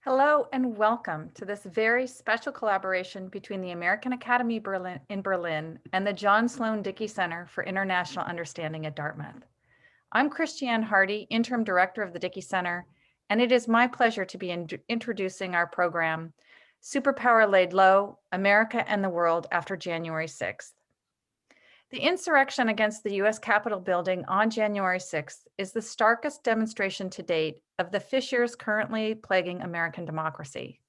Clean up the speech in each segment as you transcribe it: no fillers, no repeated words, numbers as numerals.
Hello and welcome to this very special collaboration between the American Academy in Berlin and the John Sloan Dickey Center for International Understanding at Dartmouth. I'm Christianne Hardy, Interim Director of the Dickey Center, and it is my pleasure to be introducing our program, Superpower Laid Low, America and the World After January 6th. The insurrection against the U.S. Capitol building on January 6th is the starkest demonstration to date of the fissures currently plaguing American democracy.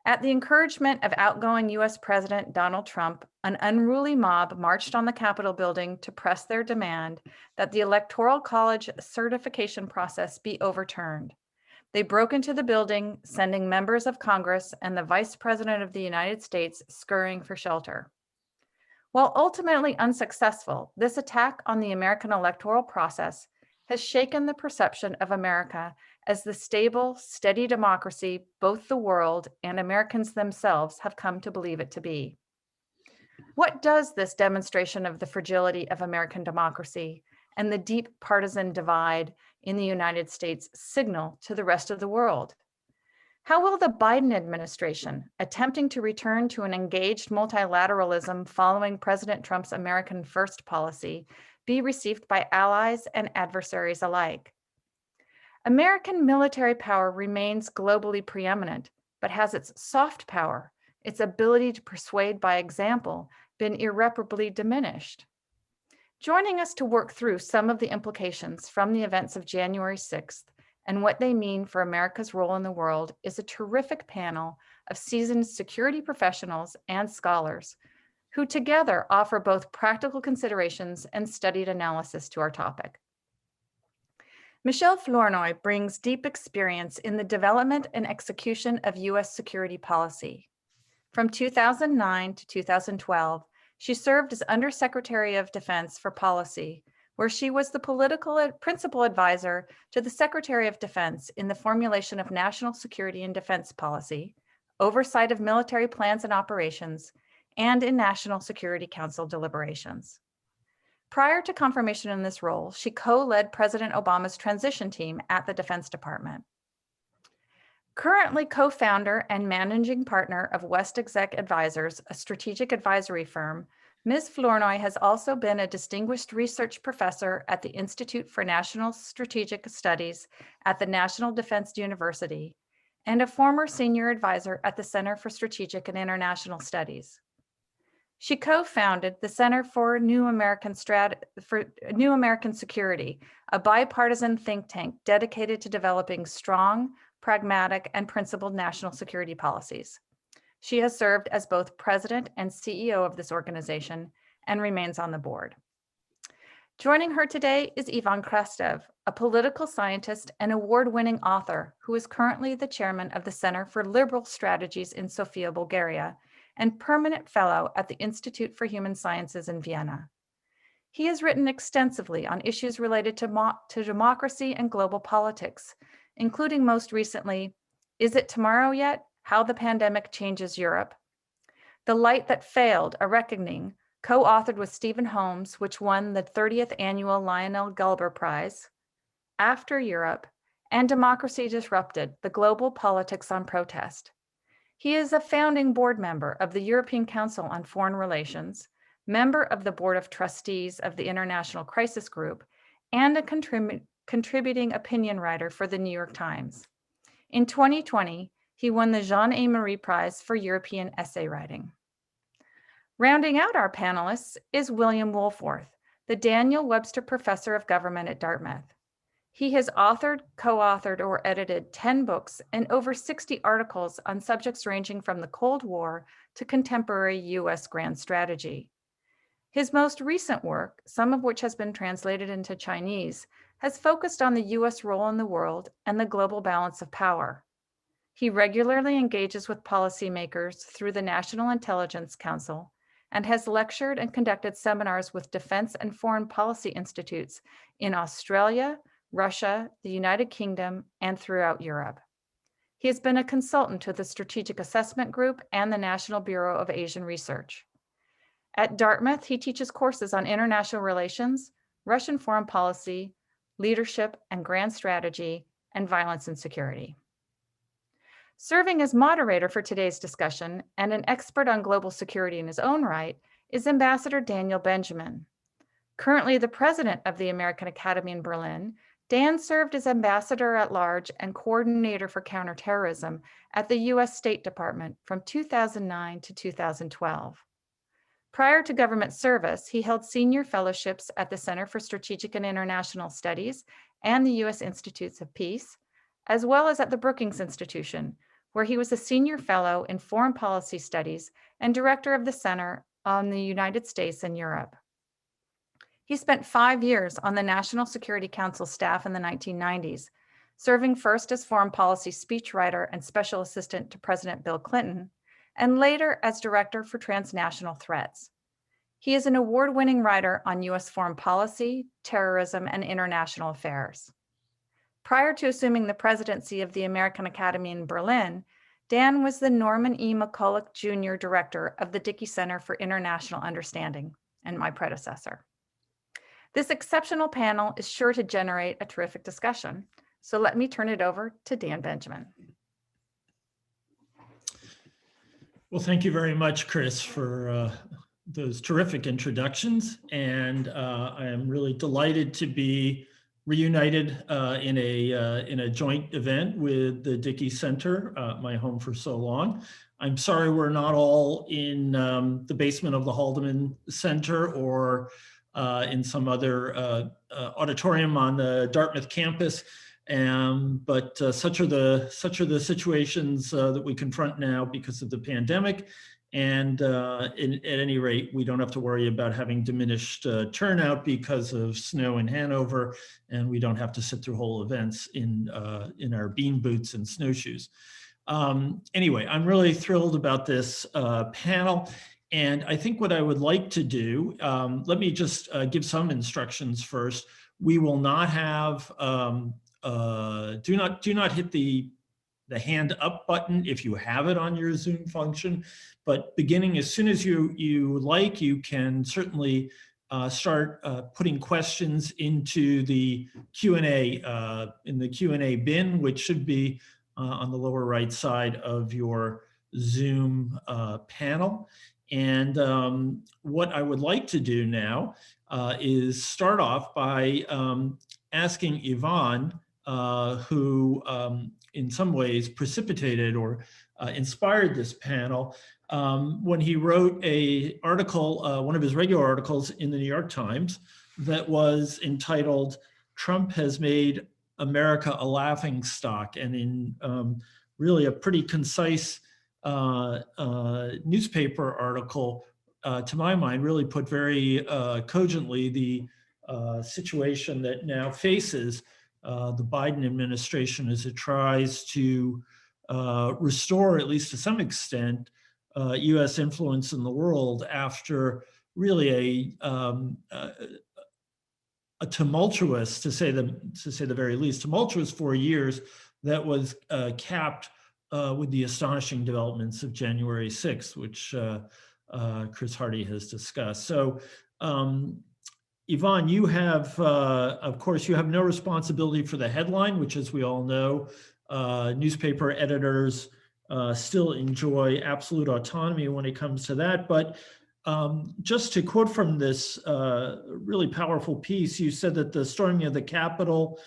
At the encouragement of outgoing U.S. President Donald Trump, an unruly mob marched on the Capitol building to press their demand that the Electoral College certification process be overturned. They broke into the building, sending members of Congress and the Vice President of the United States scurrying for shelter. While ultimately unsuccessful, this attack on the American electoral process has shaken the perception of America as the stable, steady democracy both the world and Americans themselves have come to believe it to be. What does this demonstration of the fragility of American democracy and the deep partisan divide in the United States signal to the rest of the world? How will the Biden administration, attempting to return to an engaged multilateralism following President Trump's American First policy, be received by allies and adversaries alike? American military power remains globally preeminent, but has its soft power, its ability to persuade by example, been irreparably diminished? Joining us to work through some of the implications from the events of January 6th and what they mean for America's role in the world is a terrific panel of seasoned security professionals and scholars who together offer both practical considerations and studied analysis to our topic. Michèle Flournoy brings deep experience in the development and execution of U.S. security policy. From 2009 to 2012, she served as Undersecretary of Defense for Policy, where she was the principal advisor to the Secretary of Defense in the formulation of national security and defense policy, oversight of military plans and operations, and in National Security Council deliberations. Prior to confirmation in this role, she co-led President Obama's transition team at the Defense Department. Currently co-founder and managing partner of WestExec Advisors, a strategic advisory firm, Ms. Flournoy has also been a distinguished research professor at the Institute for National Strategic Studies at the National Defense University and a former senior advisor at the Center for Strategic and International Studies. She co-founded the Center for New American Security, a bipartisan think tank dedicated to developing strong, pragmatic, and principled national security policies. She has served as both president and CEO of this organization and remains on the board. Joining her today is Yvonnes Krastev, a political scientist and award-winning author who is currently the chairman of the Center for Liberal Strategies in Sofia, Bulgaria, and permanent fellow at the Institute for Human Sciences in Vienna. He has written extensively on issues related to democracy and global politics, including most recently, Is It Tomorrow Yet? How the Pandemic Changes Europe, The Light That Failed, A Reckoning, co-authored with Stephen Holmes, which won the 30th annual Lionel Gelber Prize, After Europe, and Democracy Disrupted, The Global Politics on Protest. He is a founding board member of the European Council on Foreign Relations, member of the Board of Trustees of the International Crisis Group, and a contributing opinion writer for the New York Times. In 2020, he won the Jean-Marie Prize for European essay writing. Rounding out our panelists is William Wohlforth, the Daniel Webster Professor of Government at Dartmouth. He has authored, co-authored, or edited 10 books and over 60 articles on subjects ranging from the Cold War to contemporary U.S. grand strategy. His most recent work, some of which has been translated into Chinese, has focused on the U.S. role in the world and the global balance of power. He regularly engages with policymakers through the National Intelligence Council and has lectured and conducted seminars with defense and foreign policy institutes in Australia, Russia, the United Kingdom, and throughout Europe. He has been a consultant to the Strategic Assessment Group and the National Bureau of Asian Research. At Dartmouth, he teaches courses on international relations, Russian foreign policy, leadership and grand strategy, and violence and security. Serving as moderator for today's discussion and an expert on global security in his own right is Ambassador Daniel Benjamin. Currently the president of the American Academy in Berlin, Dan served as ambassador at large and coordinator for counterterrorism at the U.S. State Department from 2009 to 2012. Prior to government service, he held senior fellowships at the Center for Strategic and International Studies and the U.S. Institutes of Peace, as well as at the Brookings Institution, where he was a senior fellow in foreign policy studies and director of the Center on the United States and Europe. He spent 5 years on the National Security Council staff in the 1990s, serving first as foreign policy speechwriter and special assistant to President Bill Clinton, and later as director for transnational threats. He is an award-winning writer on U.S. foreign policy, terrorism, and international affairs. Prior to assuming the presidency of the American Academy in Berlin, Dan was the Norman E. McCulloch Jr. Director of the Dickey Center for International Understanding, and my predecessor. This exceptional panel is sure to generate a terrific discussion, so let me turn it over to Dan Benjamin. Well, thank you very much, Chris, for those terrific introductions. And I am really delighted to be reunited in a joint event with the Dickey Center, my home for so long. I'm sorry we're not all in the basement of the Haldeman Center or in some other auditorium on the Dartmouth campus. But such are the situations that we confront now because of the pandemic. And at any rate, we don't have to worry about having diminished turnout because of snow in Hanover, and we don't have to sit through whole events in our bean boots and snowshoes. Anyway, I'm really thrilled about this panel. And I think what I would like to do, let me just give some instructions first. We will not have do not hit the hand up button if you have it on your Zoom function, but beginning as soon as you like, you can certainly start putting questions into the Q&A in the Q&A bin, which should be on the lower right side of your Zoom panel. And what I would like to do now is start off by asking Yvonnes, who in some ways precipitated or inspired this panel, when he wrote an article, one of his regular articles in the New York Times that was entitled, "Trump Has Made America a Laughingstock," and in really a pretty concise newspaper article, to my mind, really put very cogently the situation that now faces the Biden administration as it tries to restore, at least to some extent, U.S. influence in the world after really a tumultuous, to say the very least, tumultuous 4 years that was capped with the astonishing developments of January 6th, which Chris Hardy has discussed. So, Yvonnes, you have, of course, you have no responsibility for the headline, which, as we all know, newspaper editors still enjoy absolute autonomy when it comes to that. But just to quote from this really powerful piece, you said that the storming of the Capitol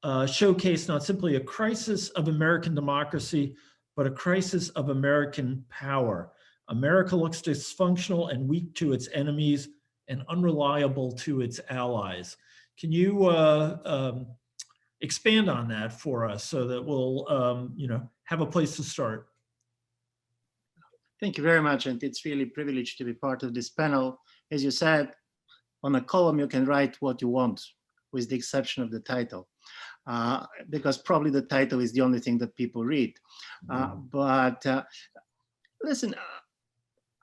showcased not simply a crisis of American democracy, but a crisis of American power. America looks dysfunctional and weak to its enemies and unreliable to its allies. Can you expand on that for us so that we'll have a place to start? Thank you very much, and it's really a privilege to be part of this panel. As you said, on a column you can write what you want, with the exception of the title. Because probably the title is the only thing that people read. But listen,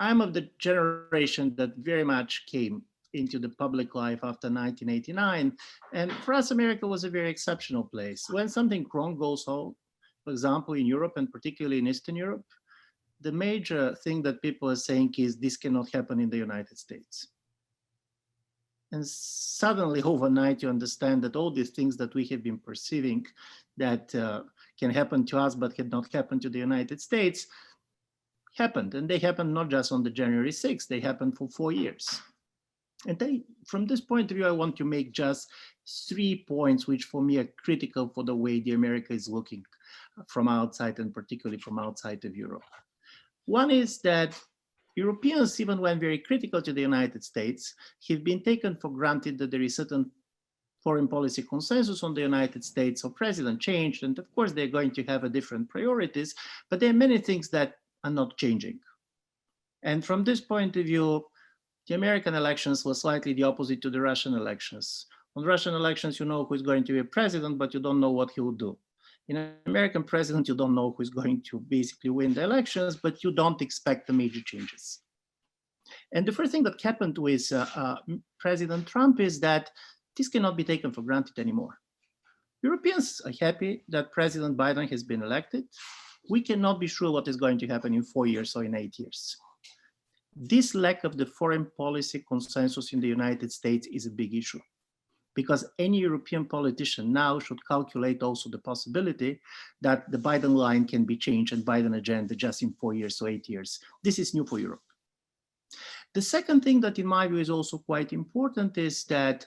I'm of the generation that very much came into the public life after 1989. And for us, America was a very exceptional place. When something wrong goes on, for example, in Europe and particularly in Eastern Europe, the major thing that people are saying is this cannot happen in the United States. And suddenly overnight, you understand that all these things that we have been perceiving that can happen to us, but had not happened to the United States, happened. And they happened not just on the January 6th, they happened for 4 years. And from this point of view, I want to make just 3 points, which for me are critical for the way the America is looking from outside, and particularly from outside of Europe. One is that Europeans, even when very critical to the United States, have been taken for granted that there is certain foreign policy consensus on the United States, or president changed, and of course they're going to have a different priorities, but there are many things that are not changing. And from this point of view, the American elections were slightly the opposite to the Russian elections. On Russian elections, you know who's going to be a president, but you don't know what he will do. In an American president, you don't know who's going to basically win the elections, but you don't expect the major changes. And the first thing that happened with President Trump is that this cannot be taken for granted anymore. Europeans are happy that President Biden has been elected. We cannot be sure what is going to happen in 4 years or in 8 years. This lack of the foreign policy consensus in the United States is a big issue, because any European politician now should calculate also the possibility that the Biden line can be changed and Biden agenda just in 4 years or 8 years. This is new for Europe. The second thing that in my view is also quite important is that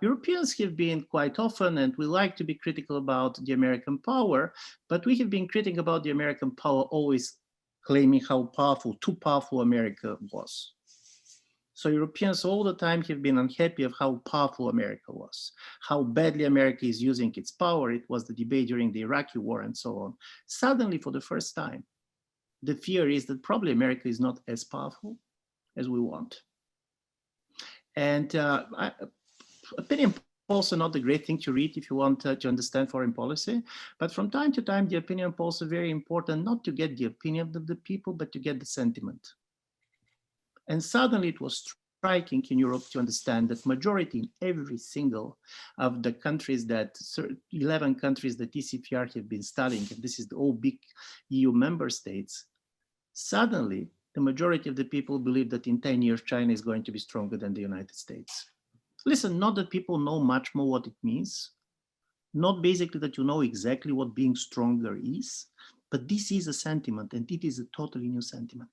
Europeans have been quite often, and we like to be critical about the American power, but we have been critical about the American power always claiming how powerful, too powerful America was. So Europeans all the time have been unhappy of how powerful America was, how badly America is using its power. It was the debate during the Iraqi war and so on. Suddenly, for the first time, the fear is that probably America is not as powerful as we want. And opinion polls are not a great thing to read if you want to understand foreign policy, but from time to time, the opinion polls are very important, not to get the opinion of the people, but to get the sentiment. And suddenly it was striking in Europe to understand that majority in every single of the countries that, 11 countries that ECPR have been studying, and this is the all big EU member states, suddenly the majority of the people believe that in 10 years, China is going to be stronger than the United States. Listen, not that people know much more what it means, not basically that you know exactly what being stronger is, but this is a sentiment, and it is a totally new sentiment.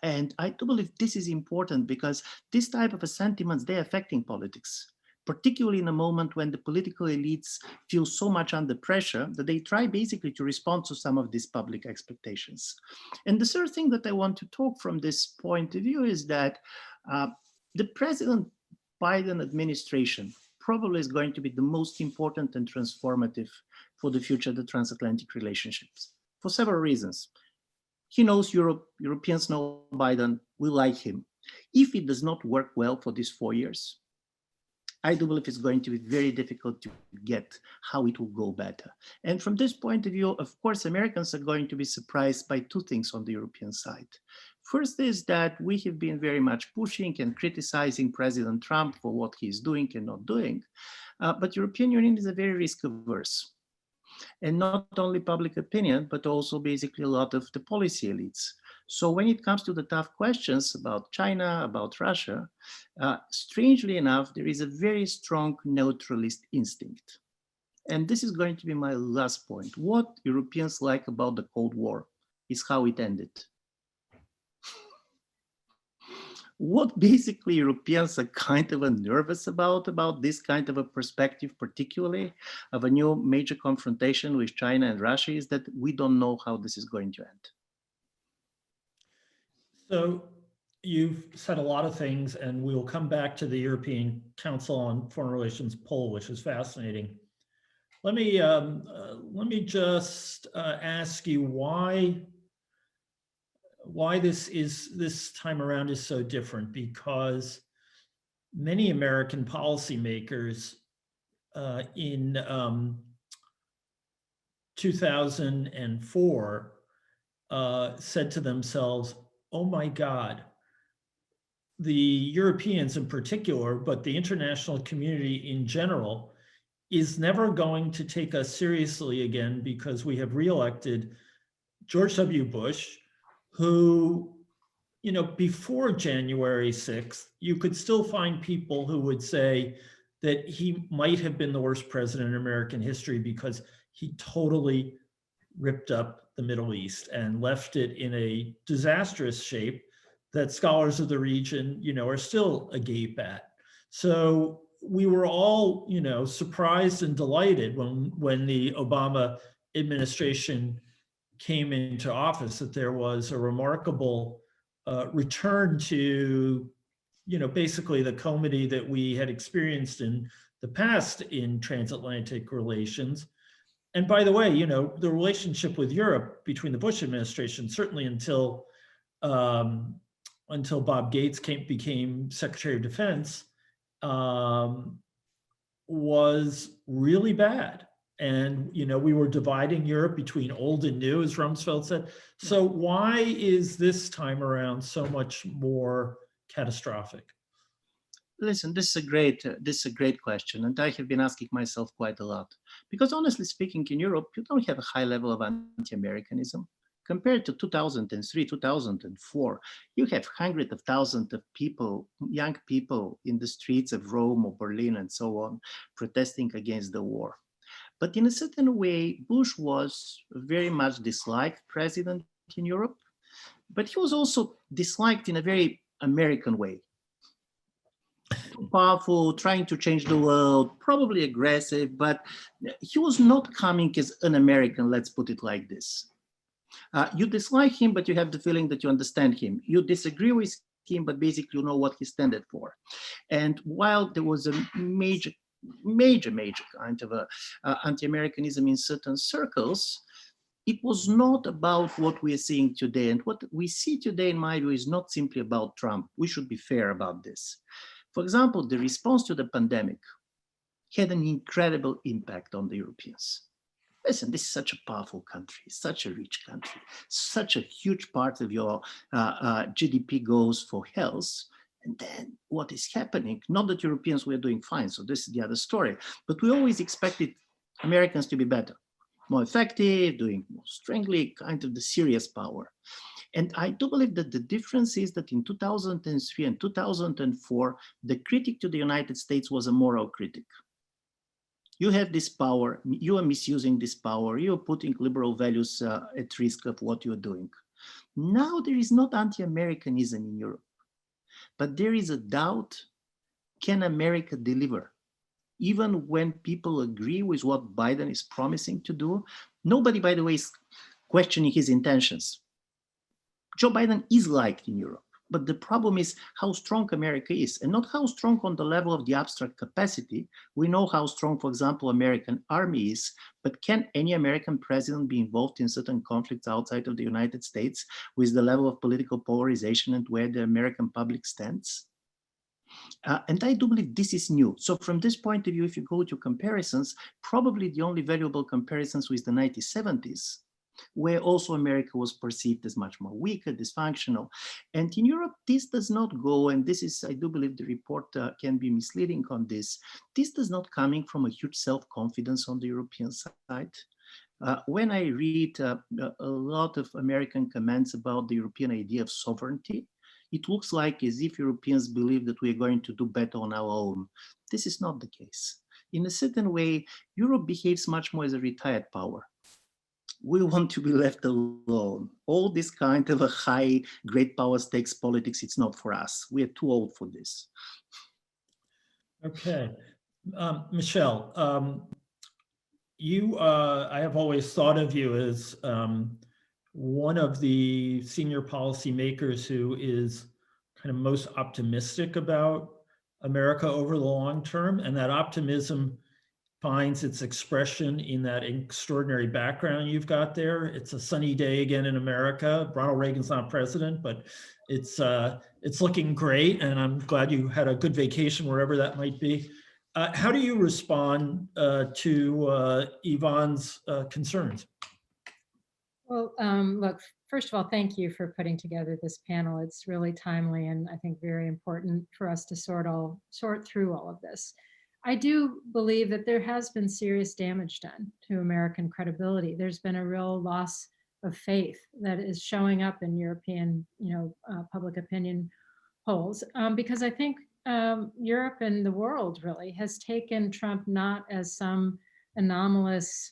And I do believe this is important because this type of a sentiments, they're affecting politics, particularly in a moment when the political elites feel so much under pressure that they try basically to respond to some of these public expectations. And the third thing that I want to talk from this point of view is that the President Biden administration probably is going to be the most important and transformative for the future of the transatlantic relationships for several reasons. He knows Europe, Europeans know Biden, we like him. If it does not work well for these 4 years, I do believe it's going to be very difficult to get how it will go better. And from this point of view, of course, Americans are going to be surprised by two things on the European side. First is that we have been very much pushing and criticizing President Trump for what he's doing and not doing. But European Union is a very risk averse. And not only public opinion, but also basically a lot of the policy elites. So when it comes to the tough questions about China, about Russia, strangely enough, there is a very strong neutralist instinct. And this is going to be my last point. What Europeans like about the Cold War is how it ended. What basically Europeans are kind of nervous about this kind of a perspective, particularly of a new major confrontation with China and Russia, is that we don't know how this is going to end. So you've said a lot of things, and we'll come back to the European Council on Foreign Relations poll, which is fascinating. Let me just ask you why this time around is so different, because many American policymakers in 2004 said to themselves, oh my God, the Europeans in particular, but the international community in general, is never going to take us seriously again because we have reelected George W. Bush, who, you know, before January 6th, you could still find people who would say that he might have been the worst president in American history because he totally ripped up the Middle East and left it in a disastrous shape that scholars of the region, are still agape at. So we were all, surprised and delighted when the Obama administration came into office that there was a remarkable return to, basically the comity that we had experienced in the past in transatlantic relations. And by the way, the relationship with Europe between the Bush administration, certainly until Bob Gates became Secretary of Defense, was really bad. And, we were dividing Europe between old and new, as Rumsfeld said. So why is this time around so much more catastrophic? Listen, this is a great question, and I have been asking myself quite a lot. Because honestly speaking, in Europe, you don't have a high level of anti-Americanism. Compared to 2003, 2004, you have hundreds of thousands of people, young people in the streets of Rome or Berlin and so on, protesting against the war. But in a certain way, Bush was a very much disliked president in Europe, but he was also disliked in a very American way. Too powerful, trying to change the world, probably aggressive, but he was not coming as an American, let's put it like this. You dislike him, but you have the feeling that you understand him. You disagree with him, but basically you know what he stands for. And while there was a major kind of anti-Americanism in certain circles, it was not about what we are seeing today. And what we see today, in my view, is not simply about Trump. We should be fair about this. For example, the response to the pandemic had an incredible impact on the Europeans. Listen, this is such a powerful country, such a rich country, such a huge part of your GDP goes for health. And then what is happening? Not that Europeans were doing fine, so this is the other story, but we always expected Americans to be better, more effective, doing more strongly, kind of the serious power. And I do believe that the difference is that in 2003 and 2004, the critic to the United States was a moral critic. You have this power, you are misusing this power, you are putting liberal values at risk of what you're doing. Now there is not anti-Americanism in Europe, but there is a doubt, can America deliver? Even when people agree with what Biden is promising to do, nobody, by the way, is questioning his intentions. Joe Biden is liked in Europe, but the problem is how strong America is, and not how strong on the level of the abstract capacity. We know how strong, for example, American army is, but can any American president be involved in certain conflicts outside of the United States with the level of political polarization and where the American public stands? And I do believe this is new. So from this point of view, if you go to comparisons, probably the only valuable comparisons with the 1970s, where also America was perceived as much more weaker, dysfunctional. And in Europe, this does not go, and this is, I do believe the report can be misleading on this. This does not coming from a huge self-confidence on the European side. When I read a lot of American comments about the European idea of sovereignty, it looks like as if Europeans believe that we are going to do better on our own. This is not the case. In a certain way, Europe behaves much more as a retired power. We want to be left alone. All this kind of a high, great power stakes politics, it's not for us. We are too old for this. Okay. Michèle, I have always thought of you as one of the senior policymakers who is kind of most optimistic about America over the long term, and that optimism finds its expression in that extraordinary background you've got there. It's a sunny day again in America. Ronald Reagan's not president, but it's looking great, and I'm glad you had a good vacation wherever that might be. How do you respond to Yvonne's concerns? Well, look, first of all, thank you for putting together this panel. It's really timely and I think very important for us to sort through all of this. I do believe that there has been serious damage done to American credibility. There's been a real loss of faith that is showing up in European, public opinion polls, because I think Europe and the world really has taken Trump not as some anomalous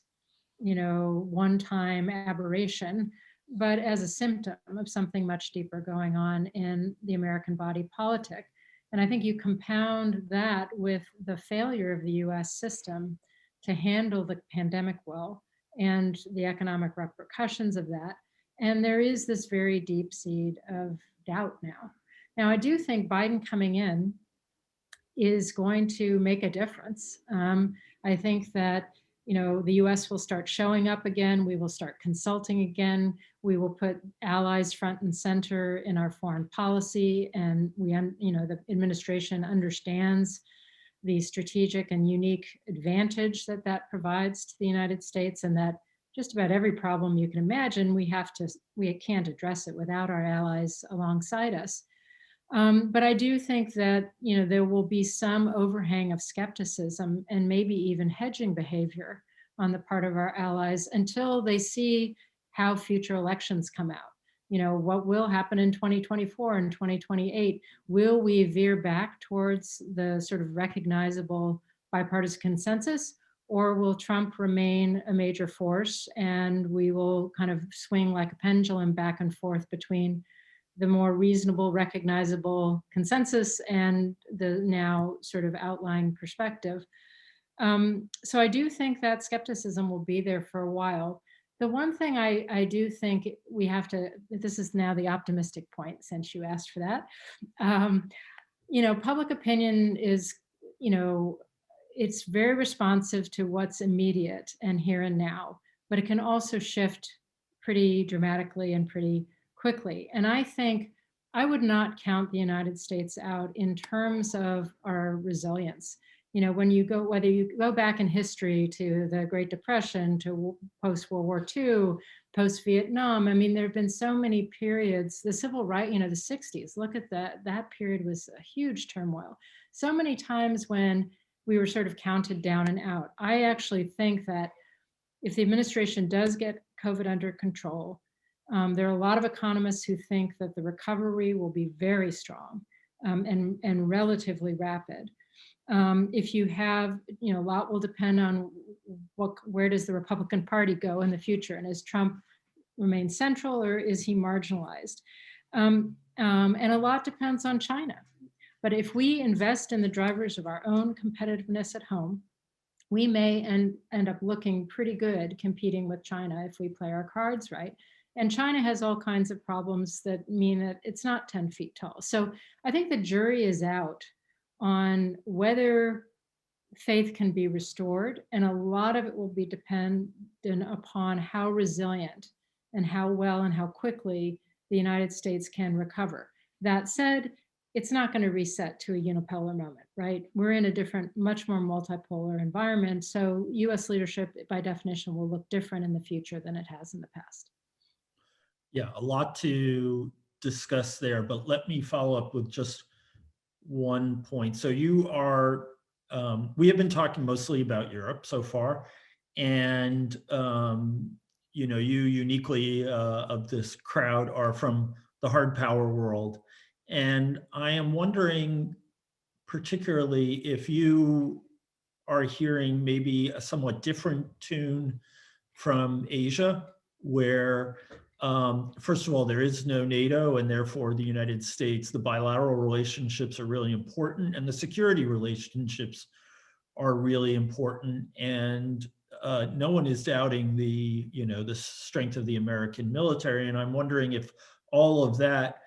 one-time aberration, but as a symptom of something much deeper going on in the American body politic. And I think you compound that with the failure of the US system to handle the pandemic well and the economic repercussions of that. And there is this very deep seed of doubt now. Now, I do think Biden coming in is going to make a difference. I think that the US will start showing up again. We will start consulting again. We will put allies front and center in our foreign policy. And the administration understands the strategic and unique advantage that that provides to the United States, and that just about every problem you can imagine, we can't address it without our allies alongside us. But I do think that there will be some overhang of skepticism and maybe even hedging behavior on the part of our allies until they see how future elections come out. What will happen in 2024 and 2028? Will we veer back towards the sort of recognizable bipartisan consensus, or will Trump remain a major force and we will kind of swing like a pendulum back and forth between the more reasonable, recognizable consensus and the now sort of outlying perspective? So I do think that skepticism will be there for a while. The one thing I do think we have to, this is now the optimistic point since you asked for that. Public opinion is, it's very responsive to what's immediate and here and now, but it can also shift pretty dramatically and pretty quickly. And I think I would not count the United States out in terms of our resilience. When you go, whether you go back in history to the Great Depression, to post-World War II, post-Vietnam, I mean, there have been so many periods, the civil rights, the 60s, look at that period was a huge turmoil. So many times when we were sort of counted down and out. I actually think that if the administration does get COVID under control, there are a lot of economists who think that the recovery will be very strong and relatively rapid. If you have, a lot will depend on where does the Republican Party go in the future, and is Trump remain central or is he marginalized? And a lot depends on China. But if we invest in the drivers of our own competitiveness at home, we may end up looking pretty good competing with China if we play our cards right. And China has all kinds of problems that mean that it's not 10 feet tall. So I think the jury is out on whether faith can be restored. And a lot of it will be dependent upon how resilient and how well and how quickly the United States can recover. That said, it's not going to reset to a unipolar moment, right? We're in a different, much more multipolar environment. So US leadership, by definition, will look different in the future than it has in the past. Yeah, a lot to discuss there, but let me follow up with just one point. So you are, we have been talking mostly about Europe so far, and you uniquely of this crowd are from the hard power world. And I am wondering particularly if you are hearing maybe a somewhat different tune from Asia, where first of all, there is no NATO, and therefore the United States, the bilateral relationships are really important, and the security relationships are really important. And no one is doubting the strength of the American military. And I'm wondering if all of that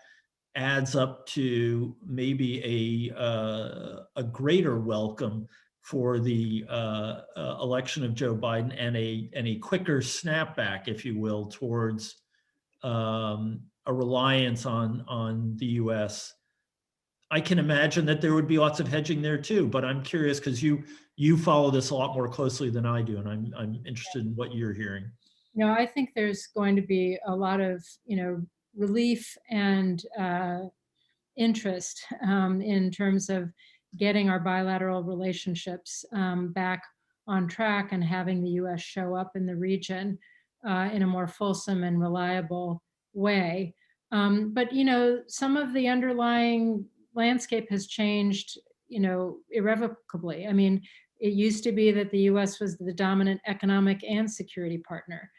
adds up to maybe a greater welcome for the election of Joe Biden and a quicker snapback, if you will, towards a reliance on the US. I can imagine that there would be lots of hedging there too, but I'm curious because you follow this a lot more closely than I do, and I'm interested in what you're hearing. I think there's going to be a lot of relief and interest in terms of getting our bilateral relationships back on track and having the US show up in the region in a more fulsome and reliable way. But some of the underlying landscape has changed irrevocably. I mean, It used to be that the US was the dominant economic and security partner.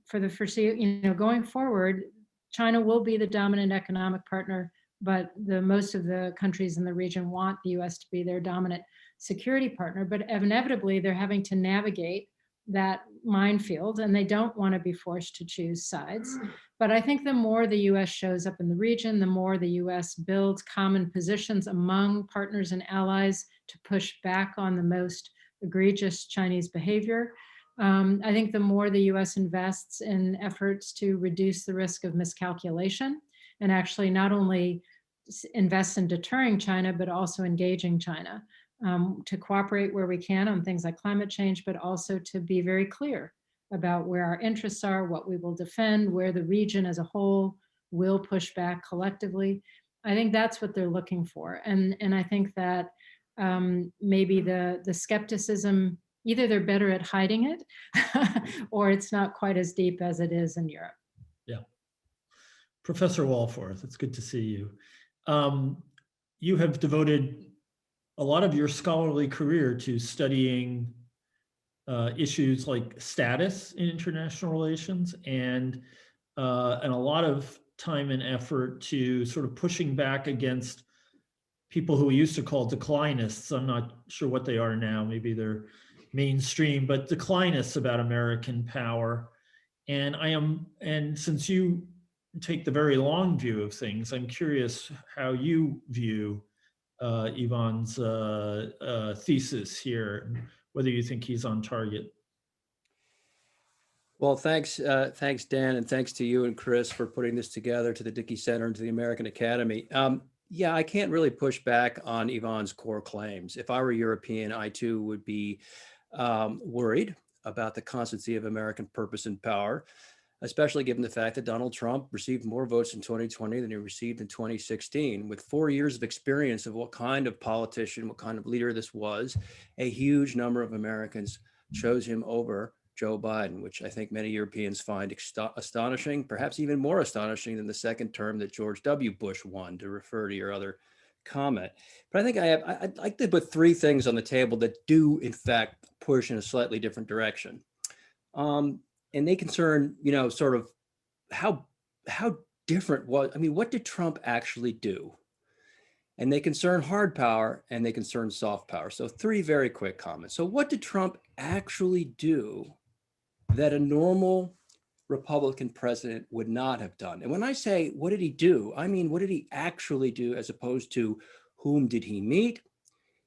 For the foreseeable, going forward, China will be the dominant economic partner, but most of the countries in the region want the US to be their dominant security partner. But inevitably, they're having to navigate that minefield, and they don't want to be forced to choose sides. But I think the more the US shows up in the region, the more the US builds common positions among partners and allies to push back on the most egregious Chinese behavior. I think the more the US invests in efforts to reduce the risk of miscalculation, and actually not only invests in deterring China, but also engaging China, to cooperate where we can on things like climate change, but also to be very clear about where our interests are, what we will defend, where the region as a whole will push back collectively. I think that's what they're looking for. And I think that maybe the skepticism, either they're better at hiding it or it's not quite as deep as it is in Europe. Yeah. Professor Wohlforth, it's good to see you. You have devoted a lot of your scholarly career to studying issues like status in international relations and a lot of time and effort to sort of pushing back against people who we used to call declinists. I'm not sure what they are now, maybe they're mainstream, but declinists about American power. And since you take the very long view of things, I'm curious how you view Yvonne's thesis here, whether you think he's on target. Well, thanks, Dan, and thanks to you and Chris for putting this together, to the Dickey Center and to the American Academy. Yeah, I can't really push back on Yvonne's core claims. If I were European, I too would be worried about the constancy of American purpose and power, especially given the fact that Donald Trump received more votes in 2020 than he received in 2016. With 4 years of experience of what kind of politician, what kind of leader this was, a huge number of Americans chose him over Joe Biden, which I think many Europeans find astonishing, perhaps even more astonishing than the second term that George W. Bush won, to refer to your other comment. But I think I'd like to put three things on the table that do, in fact, push in a slightly different direction. And they concern, sort of how different what did Trump actually do? And they concern hard power and they concern soft power. So three very quick comments. So what did Trump actually do that a normal Republican president would not have done? And when I say, what did he do? I mean, what did he actually do, as opposed to whom did he meet?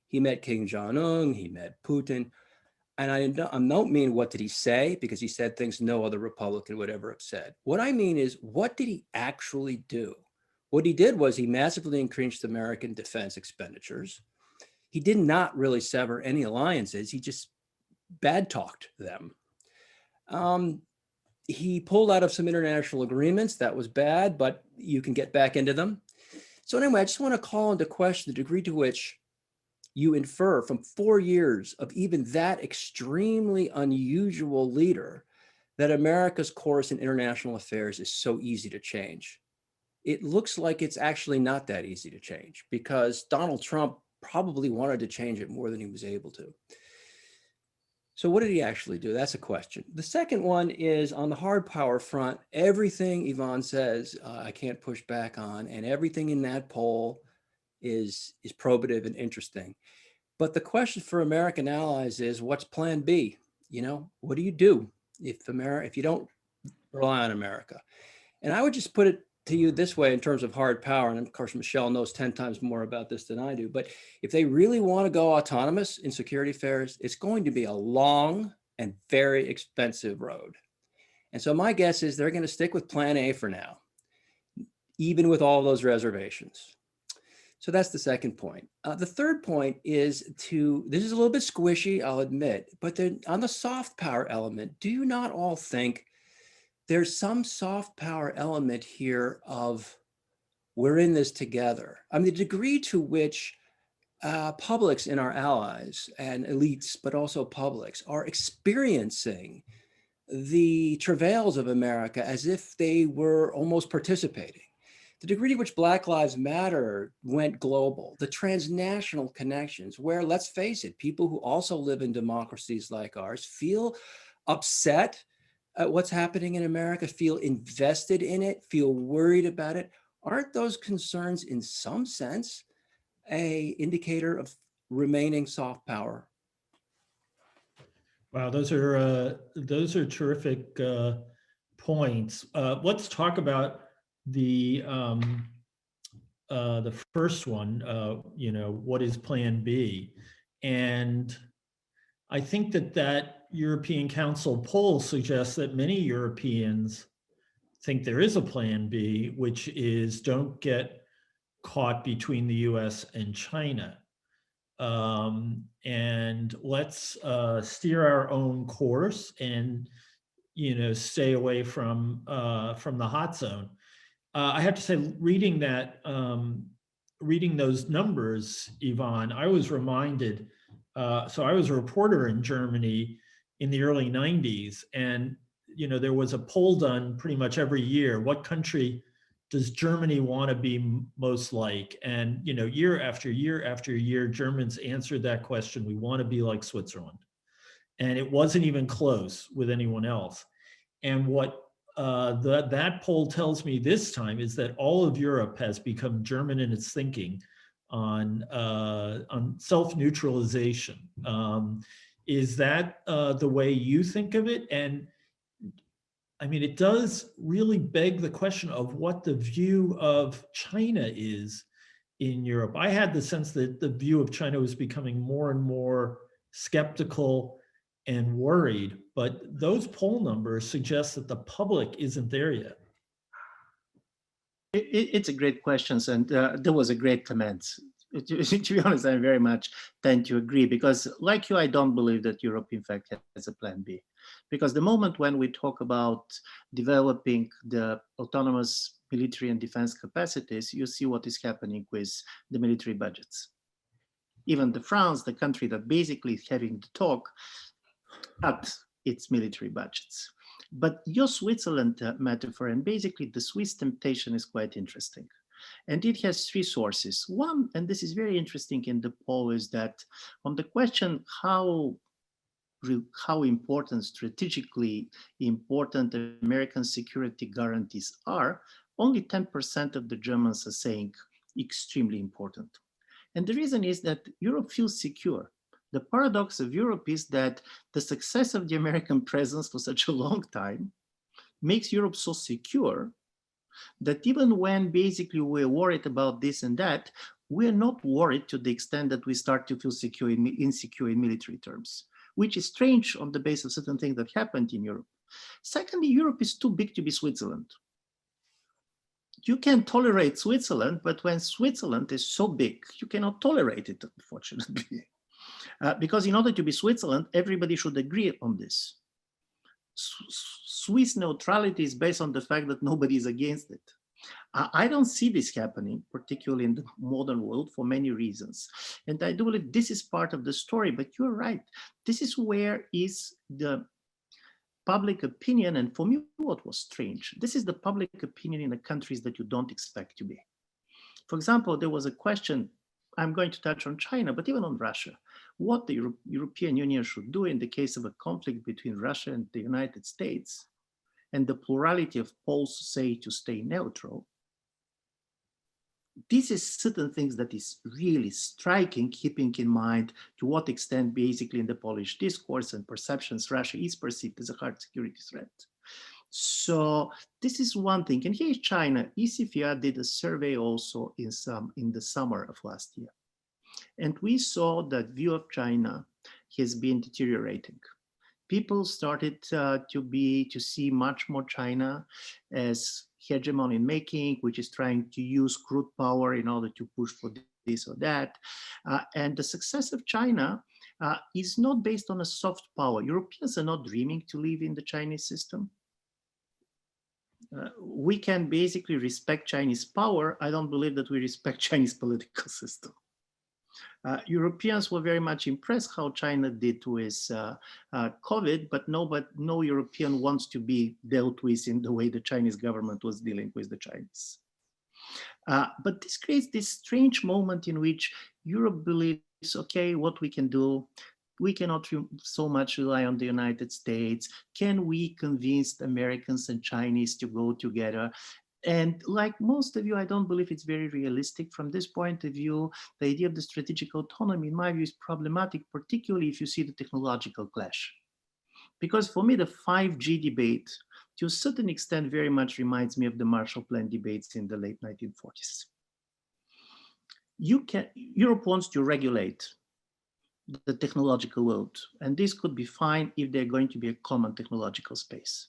He met Kim Jong-un, he met Putin. And I don't mean what did he say, because he said things no other Republican would ever have said. What I mean is, what did he actually do? What he did was he massively increased American defense expenditures. He did not really sever any alliances. He just bad talked them. He pulled out of some international agreements. That was bad, but you can get back into them. So anyway, I just want to call into question the degree to which you infer from 4 years of even that extremely unusual leader that America's course in international affairs is so easy to change. It looks like it's actually not that easy to change, because Donald Trump probably wanted to change it more than he was able to. So what did he actually do? That's a question. The second one is on the hard power front. Everything Yvonne says, I can't push back on, and everything in that poll is probative and interesting. But the question for American allies is, what's plan B? What do you do if you don't rely on America? And I would just put it to you this way in terms of hard power, and of course, Michèle knows 10 times more about this than I do, but if they really want to go autonomous in security affairs, it's going to be a long and very expensive road. And so my guess is they're going to stick with plan A for now, even with all those reservations. So that's the second point. The third point is this is a little bit squishy, I'll admit, but then on the soft power element, do you not all think there's some soft power element here of we're in this together? I mean, the degree to which publics in our allies and elites, but also publics, are experiencing the travails of America as if they were almost participating. the degree to which Black Lives Matter went global, the transnational connections where, let's face it, people who also live in democracies like ours feel upset at what's happening in America, feel invested in it, feel worried about it. Aren't those concerns in some sense an indicator of remaining soft power? Wow, those are terrific points. Let's talk about the first one. What is Plan B? And I think that European Council poll suggests that many Europeans think there is a Plan B, which is don't get caught between the U.S. and China. And let's steer our own course and stay away from the hot zone. I have to say, reading those numbers, Yvonne, I was reminded. So I was a reporter in Germany in the early 90s, and there was a poll done pretty much every year. What country does Germany want to be most like? And year after year after year, Germans answered that question. We want to be like Switzerland. And it wasn't even close with anyone else. And what that poll tells me this time is that all of Europe has become German in its thinking on self-neutralization. Is that the way you think of it? And I mean, it does really beg the question of what the view of China is in Europe. I had the sense that the view of China was becoming more and more skeptical and worried, but those poll numbers suggest that the public isn't there yet. It's a great question, and there was a great comment. To be honest, I very much tend to agree, because like you, I don't believe that Europe, in fact, has a plan B. Because the moment when we talk about developing the autonomous military and defense capacities, you see what is happening with the military budgets. Even France, the country that basically is having the talk, cut its military budgets. But your Switzerland metaphor, and basically the Swiss temptation, is quite interesting. And it has three sources. One, and this is very interesting in the poll, is that on the question how important, strategically important American security guarantees are, only 10% of the Germans are saying extremely important. And the reason is that Europe feels secure. The paradox of Europe is that the success of the American presence for such a long time makes Europe so secure that even when basically we're worried about this and that, we're not worried to the extent that we start to feel insecure in military terms, which is strange on the basis of certain things that happened in Europe. Secondly, Europe is too big to be Switzerland. You can tolerate Switzerland, but when Switzerland is so big, you cannot tolerate it, unfortunately. Because in order to be Switzerland, everybody should agree on this. Swiss neutrality is based on the fact that nobody is against it. I don't see this happening, particularly in the modern world, for many reasons. And I do believe this is part of the story, but you're right. This is where is the public opinion. And for me, what was strange, this is the public opinion in the countries that you don't expect to be. For example, there was a question, I'm going to touch on China, but even on Russia, what the European Union should do in the case of a conflict between Russia and the United States, and the plurality of polls say to stay neutral. This is certain things that is really striking, keeping in mind to what extent basically in the Polish discourse and perceptions, Russia is perceived as a hard security threat. So this is one thing. And here is China. ECFIA did a survey also in the summer of last year. And we saw that view of China has been deteriorating. People started to see much more China as hegemon in making, which is trying to use crude power in order to push for this or that. And the success of China is not based on a soft power. Europeans are not dreaming to live in the Chinese system. We can basically respect Chinese power. I don't believe that we respect Chinese political system. Europeans were very much impressed how China did with COVID, but no European wants to be dealt with in the way the Chinese government was dealing with the Chinese. But this creates this strange moment in which Europe believes, okay, what we can do, we cannot so much rely on the United States. Can we convince the Americans and Chinese to go together? And like most of you, I don't believe it's very realistic. From this point of view, the idea of the strategic autonomy, in my view, is problematic, particularly if you see the technological clash. Because for me, the 5G debate, to a certain extent, very much reminds me of the Marshall Plan debates in the late 1940s. Europe wants to regulate the technological world, and this could be fine if they're going to be a common technological space.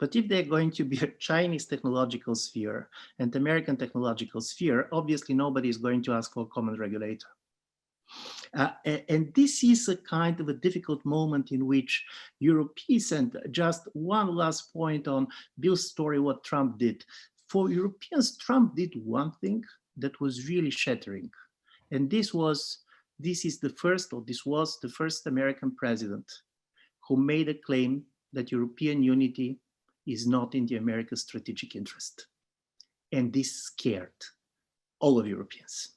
But if they're going to be a Chinese technological sphere and American technological sphere, obviously nobody is going to ask for a common regulator. And this is a kind of a difficult moment in which Europe is, and just one last point on Bill's story, what Trump did. For Europeans, Trump did one thing that was really shattering. And this was the first American president who made a claim that European unity is not in the American strategic interest. And this scared all of Europeans.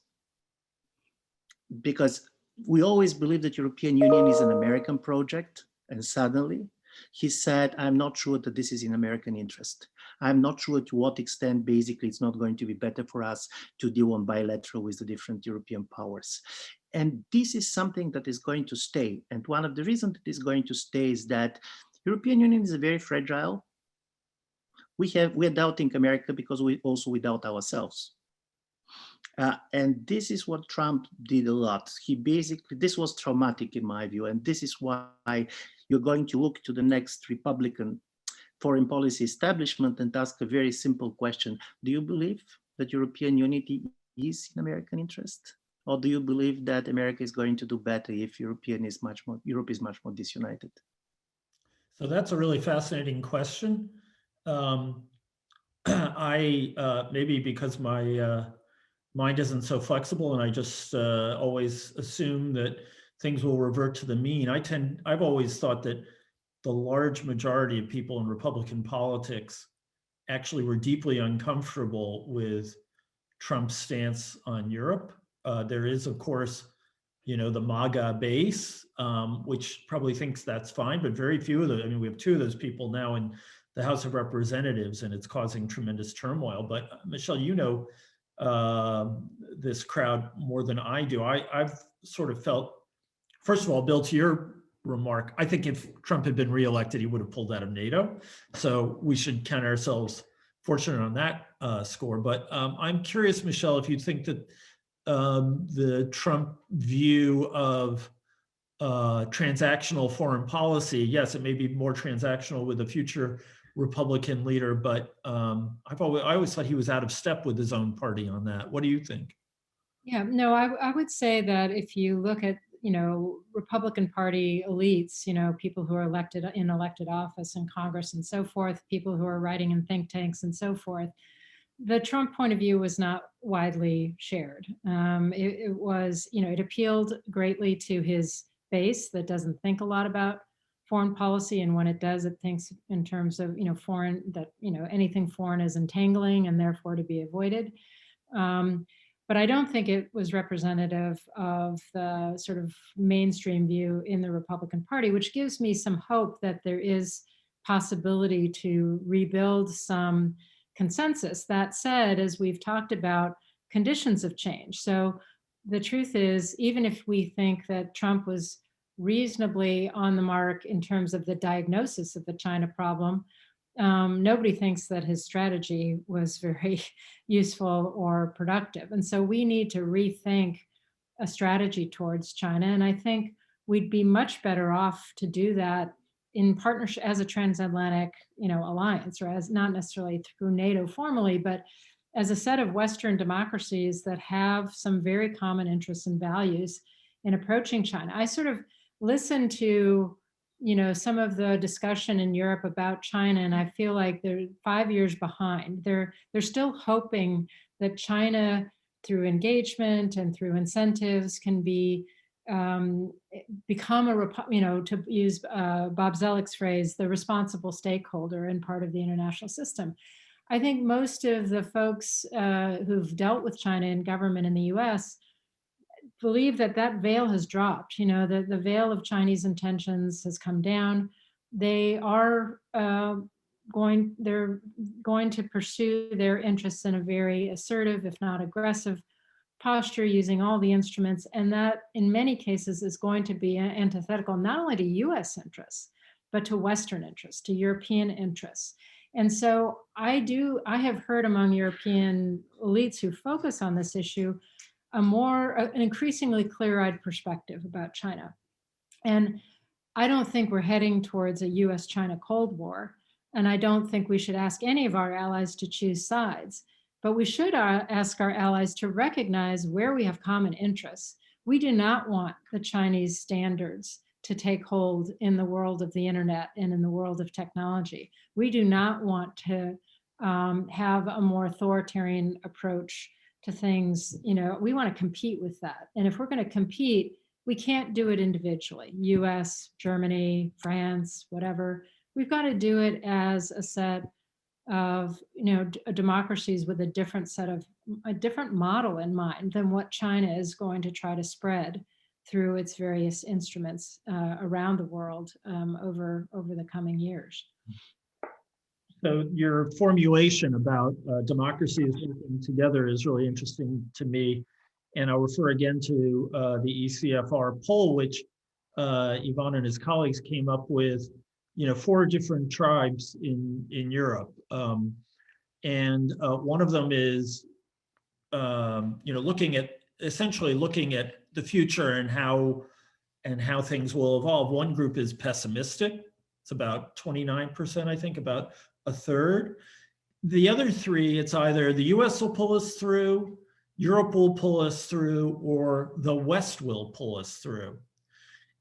Because we always believed that European Union is an American project, and suddenly he said, I'm not sure that this is in American interest. I'm not sure to what extent basically it's not going to be better for us to deal on bilateral with the different European powers. And this is something that is going to stay. And one of the reasons it is going to stay is that European Union is very fragile. We're doubting America because we doubt ourselves. And this is what Trump did a lot. This was traumatic in my view. And this is why you're going to look to the next Republican foreign policy establishment and ask a very simple question. Do you believe that European unity is in American interest? Or do you believe that America is going to do better if Europe is much more disunited? So that's a really fascinating question. Maybe because my mind isn't so flexible and I just always assume that things will revert to the mean. I've always thought that the large majority of people in Republican politics actually were deeply uncomfortable with Trump's stance on Europe. There is, of course, the MAGA base, which probably thinks that's fine, but very few of those. I mean, we have two of those people now in the House of Representatives, and it's causing tremendous turmoil. But Michèle, this crowd more than I do. I've sort of felt, first of all, Bill, to your remark, I think if Trump had been reelected, he would have pulled out of NATO. So we should count ourselves fortunate on that score. But I'm curious, Michèle, if you think that the Trump view of transactional foreign policy, yes, it may be more transactional with a future Republican leader, but I always thought he was out of step with his own party on that. What do you think? Yeah, no, I would say that if you look at, Republican Party elites, people who are elected in elected office in Congress and so forth, people who are writing in think tanks and so forth, the Trump point of view was not widely shared. It was, it appealed greatly to his base that doesn't think a lot about foreign policy, and when it does, it thinks in terms of foreign, that anything foreign is entangling and therefore to be avoided. But I don't think it was representative of the sort of mainstream view in the Republican Party, which gives me some hope that there is possibility to rebuild some consensus. That said, as we've talked about, conditions have changed. So the truth is, even if we think that Trump was reasonably on the mark in terms of the diagnosis of the China problem, nobody thinks that his strategy was very useful or productive. And so we need to rethink a strategy towards China. And I think we'd be much better off to do that in partnership as a transatlantic, alliance, or as not necessarily through NATO formally, but as a set of Western democracies that have some very common interests and values in approaching China. I sort of listened to some of the discussion in Europe about China, and I feel like they're 5 years behind. They're still hoping that China, through engagement and through incentives, can become to use Bob Zoellick's phrase, the responsible stakeholder and part of the international system. I think most of the folks who've dealt with China in government in the US believe that that veil has dropped, you know, the veil of Chinese intentions has come down. They are they're going to pursue their interests in a very assertive, if not aggressive posture, using all the instruments. And that in many cases is going to be antithetical, not only to US interests, but to Western interests, to European interests. And so I have heard among European elites who focus on this issue, an increasingly clear-eyed perspective about China. And I don't think we're heading towards a US-China Cold War. And I don't think we should ask any of our allies to choose sides. But we should ask our allies to recognize where we have common interests. We do not want the Chinese standards to take hold in the world of the internet and in the world of technology. We do not want to have a more authoritarian approach to things. You know, we want to compete with that. And if we're going to compete, we can't do it individually. US, Germany, France, whatever. We've got to do it as a set of, you know, democracies with a different model in mind than what China is going to try to spread through its various instruments around the world over the coming years. So your formulation about democracies working together is really interesting to me. And I'll refer again to the ECFR poll, which Yvonnes and his colleagues came up with, you know, 4 different tribes in Europe. And one of them is, you know, essentially looking at the future and how things will evolve. One group is pessimistic. It's about 29%, I think, about a third. The other 3, it's either the US will pull us through, Europe will pull us through, or the West will pull us through.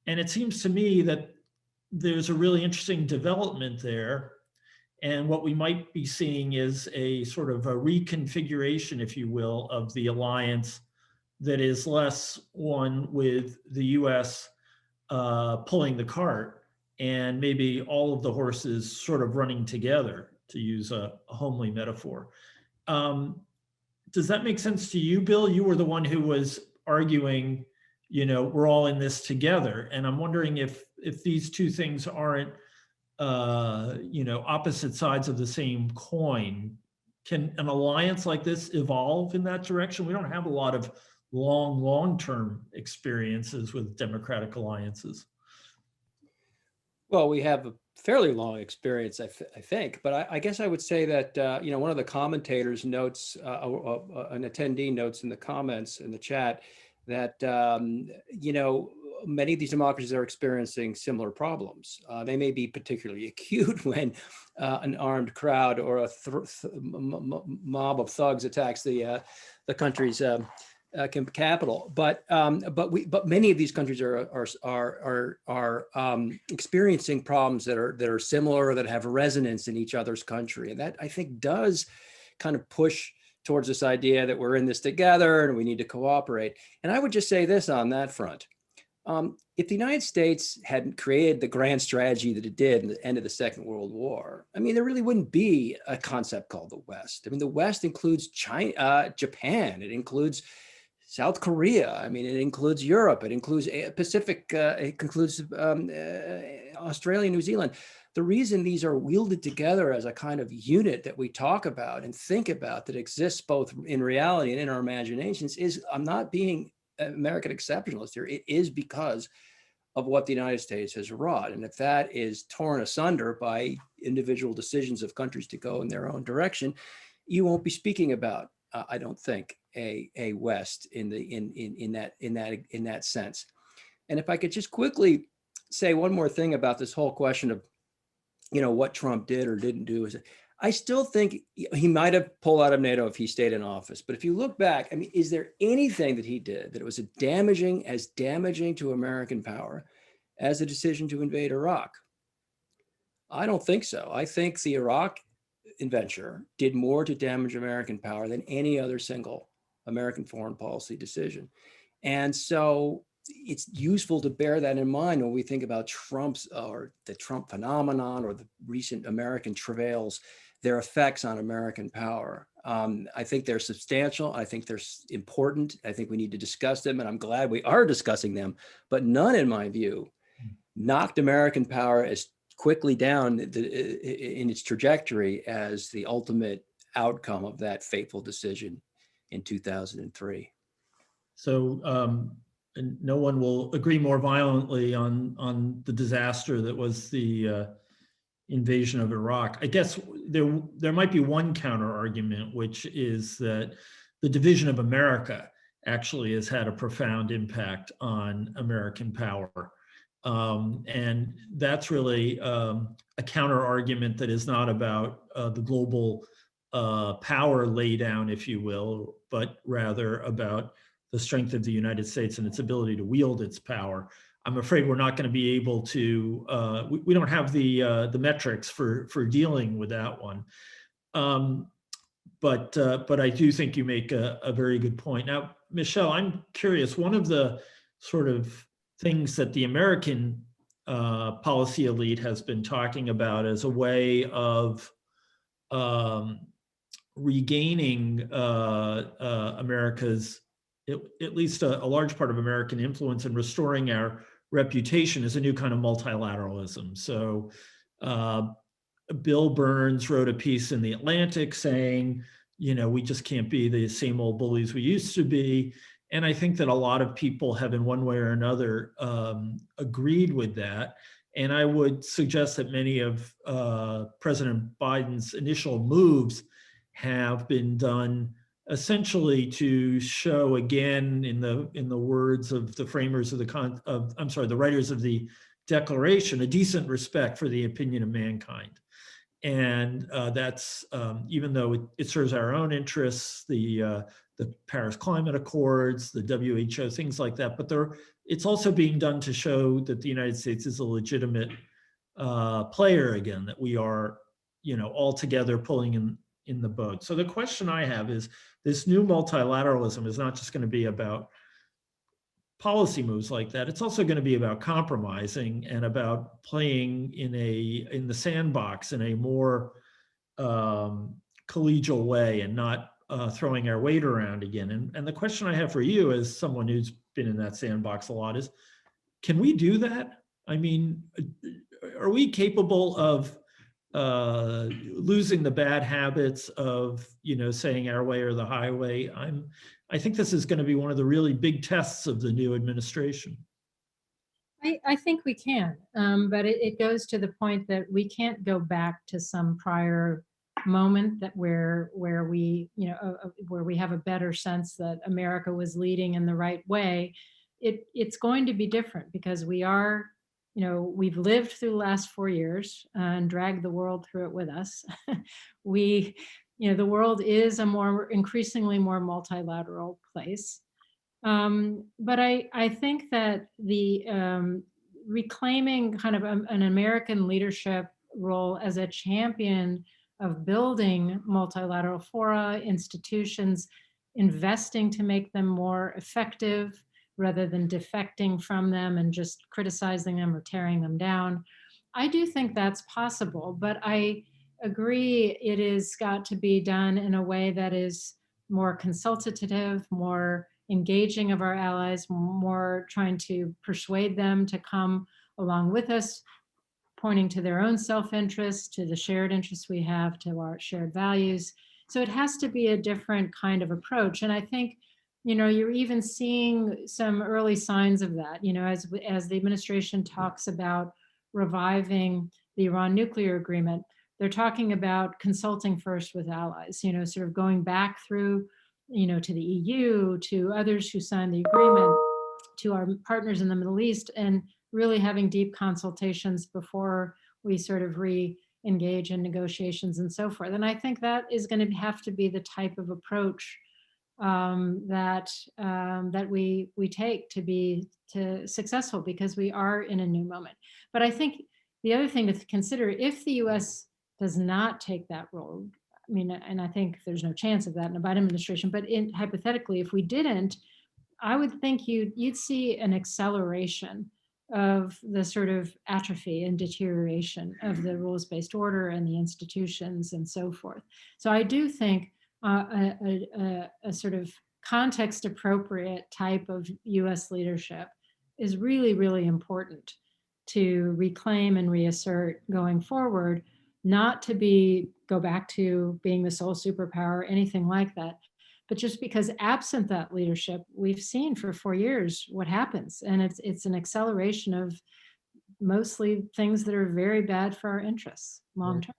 And it seems to me that there's a really interesting development there. And what we might be seeing is a sort of a reconfiguration, if you will, of the alliance that is less one with the US pulling the cart and maybe all of the horses sort of running together, to use a homely metaphor. Does that make sense to you, Bill? You were the one who was arguing, you know, we're all in this together. And I'm wondering if these two things aren't, you know, opposite sides of the same coin. Can an alliance like this evolve in that direction? We don't have a lot of long-term experiences with democratic alliances. Well, we have a fairly long experience, I think, but I guess I would say that, you know, one of the commentators notes, an attendee notes in the comments in the chat that, you know, many of these democracies are experiencing similar problems. They may be particularly acute when an armed crowd or a mob of thugs attacks the country's capital, but many of these countries are experiencing problems that are similar, that have resonance in each other's country, and that I think does kind of push towards this idea that we're in this together and we need to cooperate. And I would just say this on that front: if the United States hadn't created the grand strategy that it did in the end of the Second World War, I mean, there really wouldn't be a concept called the West. I mean, the West includes China, Japan, it includes South Korea. I mean, it includes Europe. It includes Pacific. It includes Australia, New Zealand. The reason these are wielded together as a kind of unit that we talk about and think about, that exists both in reality and in our imaginations, is, I'm not being American exceptionalist here, it is because of what the United States has wrought. And if that is torn asunder by individual decisions of countries to go in their own direction, you won't be speaking about, I don't think, a West in that sense. And if I could just quickly say one more thing about this whole question of, you know, what Trump did or didn't do, is I still think he might have pulled out of NATO if he stayed in office. But if you look back, I mean, is there anything that he did that was as damaging to American power as the decision to invade Iraq? I don't think so. I think the Iraq adventure did more to damage American power than any other single American foreign policy decision. And so it's useful to bear that in mind when we think about Trump's, or the Trump phenomenon, or the recent American travails their effects on American power. I think they're substantial. I think they're important. I think we need to discuss them, and I'm glad we are discussing them. But none, in my view, knocked American power as quickly down in its trajectory as the ultimate outcome of that fateful decision in 2003. So and no one will agree more violently on the disaster that was the invasion of Iraq. I guess there might be one counter argument, which is that the division of America actually has had a profound impact on American power. And that's really a counter argument that is not about the global power laydown, if you will, but rather about the strength of the United States and its ability to wield its power. I'm afraid we're not going to be able to, we don't have the metrics for dealing with that one. But I do think you make a very good point. Now, Michèle, I'm curious, one of the sort of things that the American policy elite has been talking about as a way of regaining America's, at least a large part of American influence, and restoring our reputation is a new kind of multilateralism. So Bill Burns wrote a piece in The Atlantic saying, you know, we just can't be the same old bullies we used to be. And I think that a lot of people have in one way or another agreed with that. And I would suggest that many of President Biden's initial moves have been done essentially to show, again, in the words of the framers of the writers of the Declaration, a decent respect for the opinion of mankind. And that's, even though it serves our own interests, the Paris Climate Accords, the WHO, things like that, but it's also being done to show that the United States is a legitimate player again, that we are, you know, all together pulling in the boat. So the question I have is, this new multilateralism is not just going to be about policy moves like that. It's also going to be about compromising and about playing in the sandbox in a more collegial way, and not throwing our weight around again. And the question I have for you, as someone who's been in that sandbox a lot, is, can we do that? I mean, are we capable of losing the bad habits of, you know, saying our way or the highway? I think this is going to be one of the really big tests of the new administration. I think we can, but it goes to the point that we can't go back to some prior moment that where we, you know, where we have a better sense that America was leading in the right way. It's going to be different because we are, you know, we've lived through the last 4 years and dragged the world through it with us. You know, the world is a increasingly more multilateral place. But I think that the reclaiming kind of an American leadership role as a champion of building multilateral fora, institutions, investing to make them more effective rather than defecting from them and just criticizing them or tearing them down. I do think that's possible, but I agree it has got to be done in a way that is more consultative, more engaging of our allies, more trying to persuade them to come along with us, pointing to their own self-interest, to the shared interests we have, to our shared values. So it has to be a different kind of approach. And I think, you know, you're even seeing some early signs of that, you know, as the administration talks about reviving the Iran nuclear agreement, they're talking about consulting first with allies, you know, sort of going back through, you know, to the EU, to others who signed the agreement, to our partners in the Middle East, and really having deep consultations before we sort of re-engage in negotiations and so forth. And I think that is going to have to be the type of approach that we take to be successful, because we are in a new moment. But I think the other thing to consider, if the US does not take that role, I mean, and I think there's no chance of that in the Biden administration, but hypothetically, if we didn't, I would think you'd see an acceleration of the sort of atrophy and deterioration of the rules-based order and the institutions and so forth. So I do think a sort of context-appropriate type of US leadership is really, really important to reclaim and reassert going forward, not to go back to being the sole superpower, anything like that. But just because absent that leadership, we've seen for 4 years what happens. And it's an acceleration of mostly things that are very bad for our interests long term.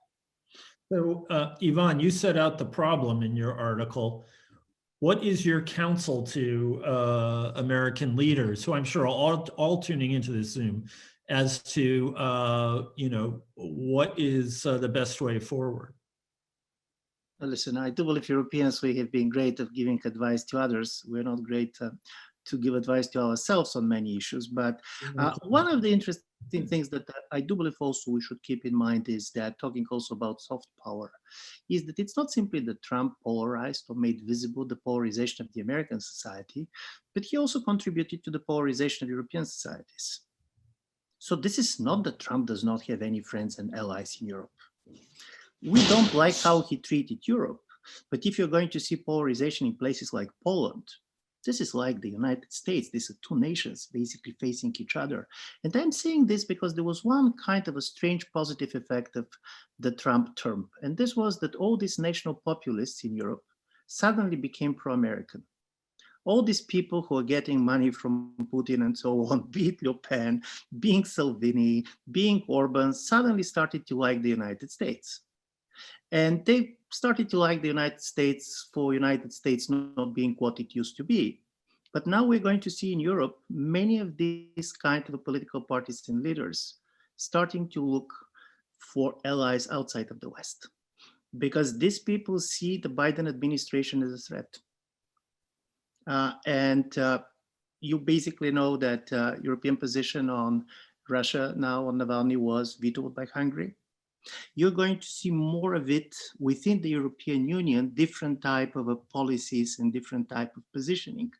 So Yvonnes, you set out the problem in your article. What is your counsel to American leaders, who I'm sure are all tuning into this Zoom, as to what is the best way forward? Listen, I do believe Europeans, we have been great at giving advice to others. We're not great to give advice to ourselves on many issues. But one of the interesting things that I do believe also we should keep in mind is that, talking also about soft power, is that it's not simply that Trump polarized or made visible the polarization of the American society, but he also contributed to the polarization of European societies. So this is not that Trump does not have any friends and allies in Europe. We don't like how he treated Europe, but if you're going to see polarization in places like Poland, this is like the United States. These are two nations basically facing each other. And I'm saying this because there was one kind of a strange positive effect of the Trump term. And this was that all these national populists in Europe suddenly became pro-American. All these people who are getting money from Putin and so on, be it Le Pen, being Salvini, being Orban, suddenly started to like the United States. And they started to like the United States for United States not being what it used to be. But now we're going to see in Europe many of these kind of political parties and leaders starting to look for allies outside of the West, because these people see the Biden administration as a threat. You basically know that European position on Russia now on Navalny was vetoed by Hungary. You're going to see more of it within the European Union, different type of policies and different type of positioning.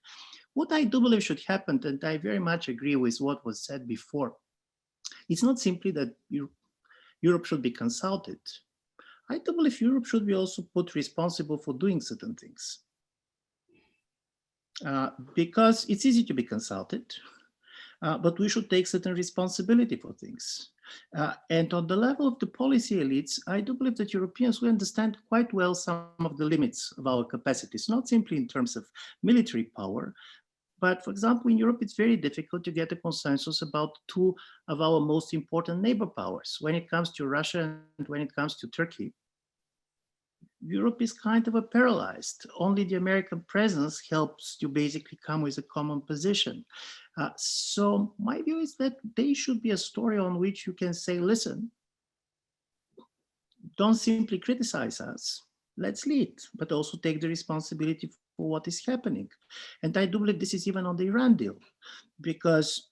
What I do believe should happen, and I very much agree with what was said before, it's not simply that Europe should be consulted. I do believe Europe should be also put responsible for doing certain things. Because it's easy to be consulted, but we should take certain responsibility for things. And on the level of the policy elites, I do believe that Europeans will understand quite well some of the limits of our capacities, not simply in terms of military power, but for example, in Europe, it's very difficult to get a consensus about two of our most important neighbor powers. When it comes to Russia and when it comes to Turkey, Europe is kind of paralyzed. Only the American presence helps to basically come with a common position. So my view is that there should be a story on which you can say, listen, don't simply criticize us, let's lead, but also take the responsibility for what is happening. And I do believe this is even on the Iran deal, because,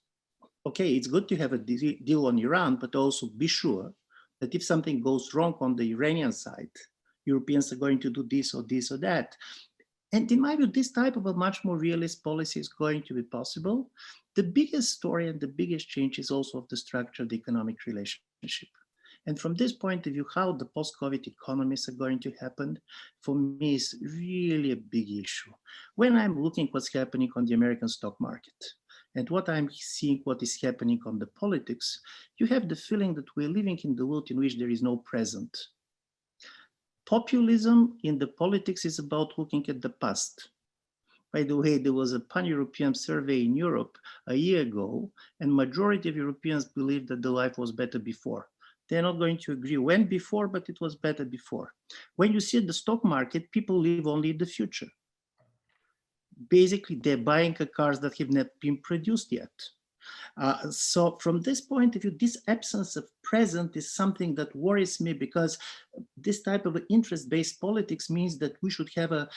okay, it's good to have a deal on Iran, but also be sure that if something goes wrong on the Iranian side, Europeans are going to do this or this or that. And in my view, this type of a much more realist policy is going to be possible. The biggest story and the biggest change is also of the structure of the economic relationship. And from this point of view, how the post-COVID economies are going to happen, for me, is really a big issue. When I'm looking what's happening on the American stock market, and what I'm seeing what is happening on the politics, you have the feeling that we're living in the world in which there is no present. Populism in the politics is about looking at the past. By the way, there was a pan-European survey in Europe a year ago, and majority of Europeans believed that the life was better before. They're not going to agree when before, but it was better before. When you see the stock market, people live only in the future. Basically, they're buying cars that have not been produced yet. So from this point of view, this absence of present is something that worries me, because this type of interest-based politics means that we should have a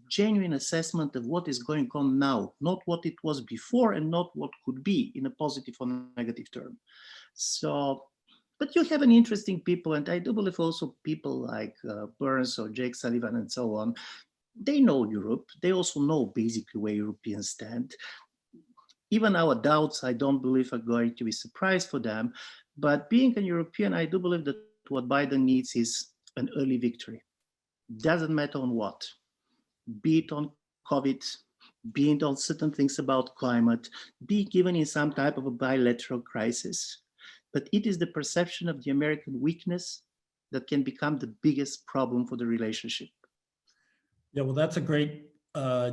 genuine assessment of what is going on now, not what it was before and not what could be in a positive or negative term. So, but you have an interesting people, and I do believe also people like Burns or Jake Sullivan and so on, they know Europe. They also know basically where Europeans stand. even our doubts, I don't believe, are going to be a surprise for them. But being a European, I do believe that what Biden needs is an early victory. Doesn't matter on what, be it on COVID, be it on certain things about climate, be it given in some type of a bilateral crisis. But it is the perception of the American weakness that can become the biggest problem for the relationship. Yeah, well, that's a great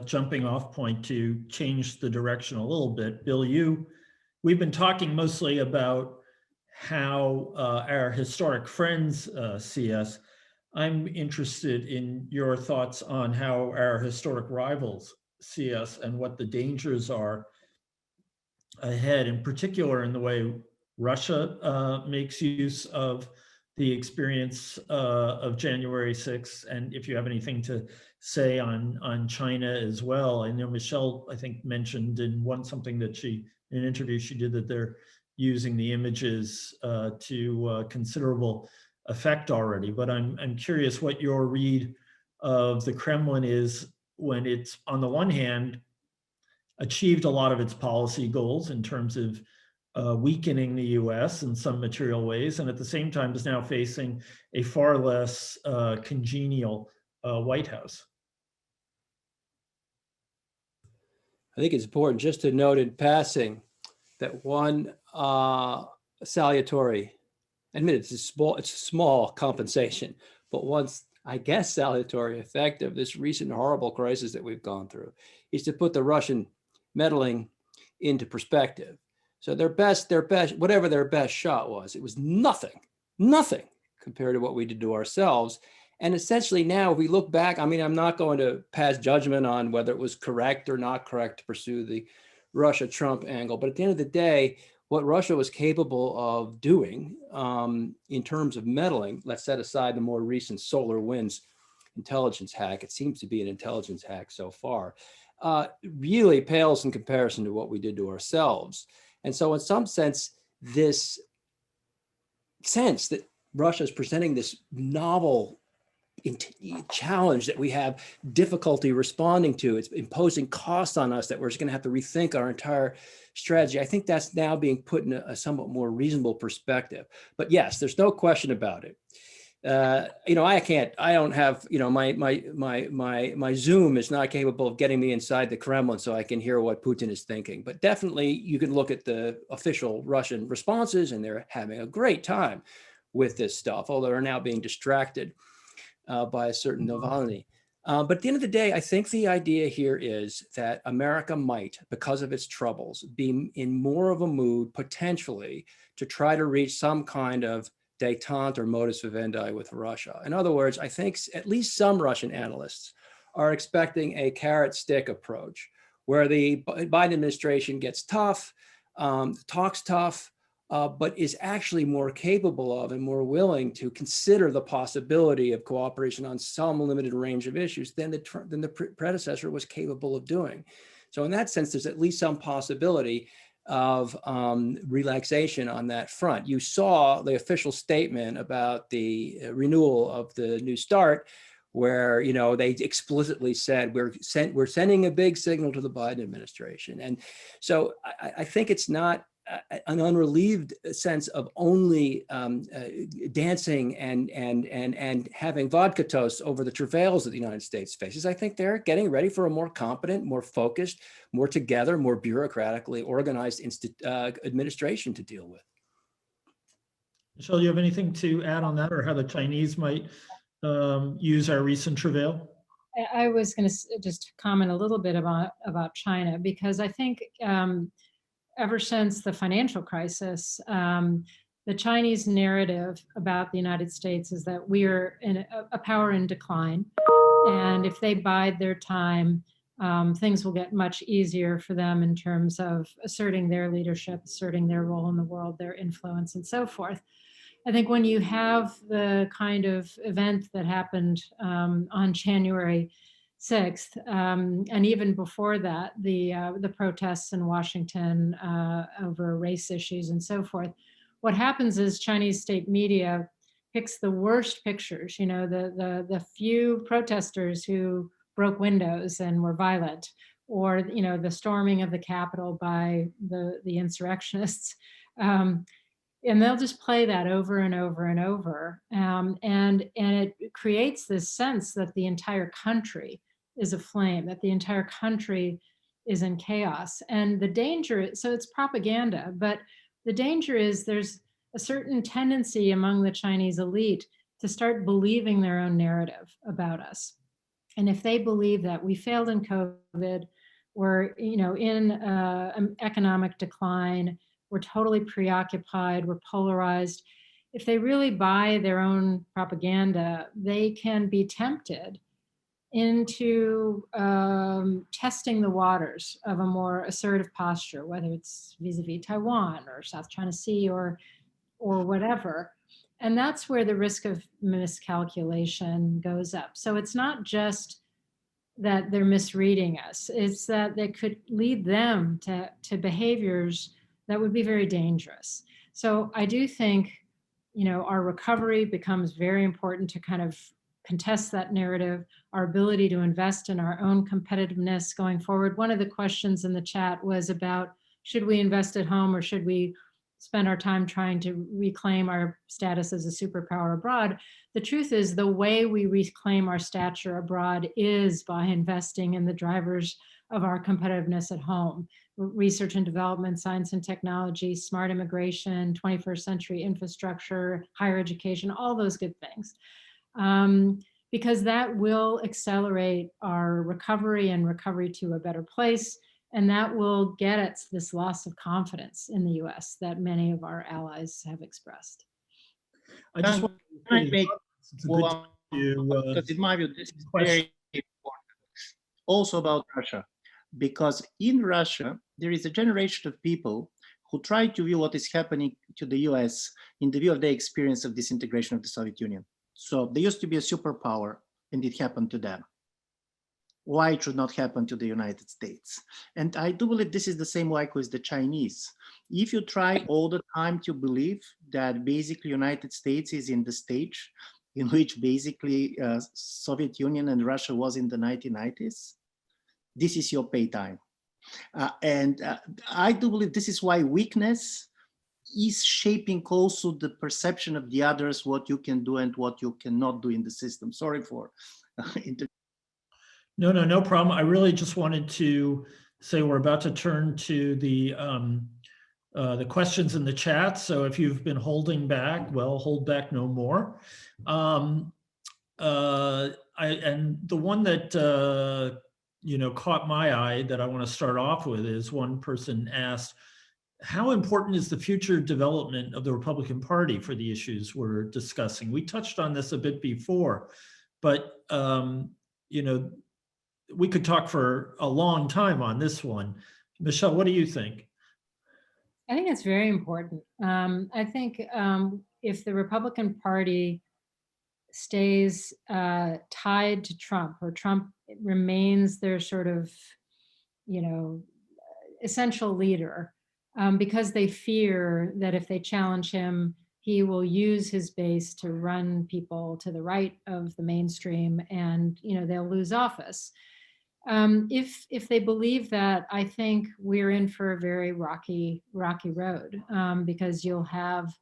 jumping off point to change the direction a little bit. Bill, we've been talking mostly about how our historic friends see us. I'm interested in your thoughts on how our historic rivals see us and what the dangers are ahead, in particular in the way Russia makes use of the experience of January 6th, and if you have anything to say on China as well. I know Michèle, I think, mentioned in something that in an interview she did, that they're using the images to considerable effect already. But I'm curious what your read of the Kremlin is when it's, on the one hand, achieved a lot of its policy goals in terms of weakening the US in some material ways, and at the same time is now facing a far less congenial White House. I think it's important just to note in passing that one salutary, admit it's a small compensation, but once, I guess, salutary effect of this recent horrible crisis that we've gone through is to put the Russian meddling into perspective. So their best, whatever their best shot was, it was nothing compared to what we did to ourselves. And essentially now, if we look back, I mean, I'm not going to pass judgment on whether it was correct or not correct to pursue the Russia-Trump angle, but at the end of the day, what Russia was capable of doing in terms of meddling, let's set aside the more recent SolarWinds intelligence hack, it seems to be an intelligence hack so far, really pales in comparison to what we did to ourselves. And so in some sense, this sense that Russia is presenting this novel challenge that we have difficulty responding to, it's imposing costs on us that we're just going to have to rethink our entire strategy. I think that's now being put in a somewhat more reasonable perspective. But yes, there's no question about it. I don't have, my Zoom is not capable of getting me inside the Kremlin so I can hear what Putin is thinking. But definitely you can look at the official Russian responses and they're having a great time with this stuff, although they're now being distracted by a certain Navalny. But at the end of the day, I think the idea here is that America might, because of its troubles, be in more of a mood potentially to try to reach some kind of détente or modus vivendi with Russia. In other words, I think at least some Russian analysts are expecting a carrot stick approach where the Biden administration gets tough, talks tough, but is actually more capable of and more willing to consider the possibility of cooperation on some limited range of issues than the predecessor was capable of doing. So in that sense, there's at least some possibility of relaxation on that front. You saw the official statement about the renewal of the New START, where they explicitly said we're sending a big signal to the Biden administration. And so I think it's not an unrelieved sense of only dancing and having vodka toasts over the travails that the United States faces. I think they're getting ready for a more competent, more focused, more together, more bureaucratically organized administration to deal with. Michèle, do you have anything to add on that, or how the Chinese might use our recent travail? I was going to just comment a little bit about China, because I think ever since the financial crisis, the Chinese narrative about the United States is that we are in a power in decline. And if they bide their time, things will get much easier for them in terms of asserting their leadership, asserting their role in the world, their influence, and so forth. I think when you have the kind of event that happened on January 6th, and even before that, the protests in Washington over race issues and so forth, what happens is Chinese state media picks the worst pictures, the few protesters who broke windows and were violent, or, the storming of the Capitol by the insurrectionists. And they'll just play that over and over and over. And it creates this sense that the entire country is aflame, that the entire country is in chaos. And the danger, so it's propaganda, but the danger is there's a certain tendency among the Chinese elite to start believing their own narrative about us. And if they believe that we failed in COVID, we're in economic decline, we're totally preoccupied, we're polarized. If they really buy their own propaganda, they can be tempted into testing the waters of a more assertive posture, whether it's vis-a-vis Taiwan or South China Sea or whatever. And that's where the risk of miscalculation goes up. So it's not just that they're misreading us, it's that they could lead them to behaviors that would be very dangerous. So I do think, our recovery becomes very important to kind of contest that narrative, our ability to invest in our own competitiveness going forward. One of the questions in the chat was about, should we invest at home or should we spend our time trying to reclaim our status as a superpower abroad? The truth is, the way we reclaim our stature abroad is by investing in the drivers of our competitiveness at home. Research and development, science and technology, smart immigration, 21st century infrastructure, higher education, all those good things. Because that will accelerate our recovery and recovery to a better place. And that will get at this loss of confidence in the US that many of our allies have expressed. I just want to make one, because in my view, this is very important. Also about Russia, because in Russia, there is a generation of people who try to view what is happening to the US in the view of their experience of disintegration of the Soviet Union. So they used to be a superpower and it happened to them. Why it should not happen to the United States? And I do believe this is the same like with the Chinese. If you try all the time to believe that basically United States is in the stage in which basically Soviet Union and Russia was in the 1990s, this is your pay time. And I do believe this is why weakness is shaping also the perception of the others, what you can do and what you cannot do in the system. Sorry for No problem. I really just wanted to say we're about to turn to the questions in the chat. So if you've been holding back, well, hold back no more. And the one that caught my eye that I want to start off with is one person asked, how important is the future development of the Republican Party for the issues we're discussing? We touched on this a bit before, but we could talk for a long time on this one. Michèle, what do you think? I think it's very important. I think if the Republican Party stays tied to Trump, or Trump remains their sort of, essential leader, because they fear that if they challenge him, he will use his base to run people to the right of the mainstream, and they'll lose office. If they believe that, I think we're in for a very rocky road, because you'll have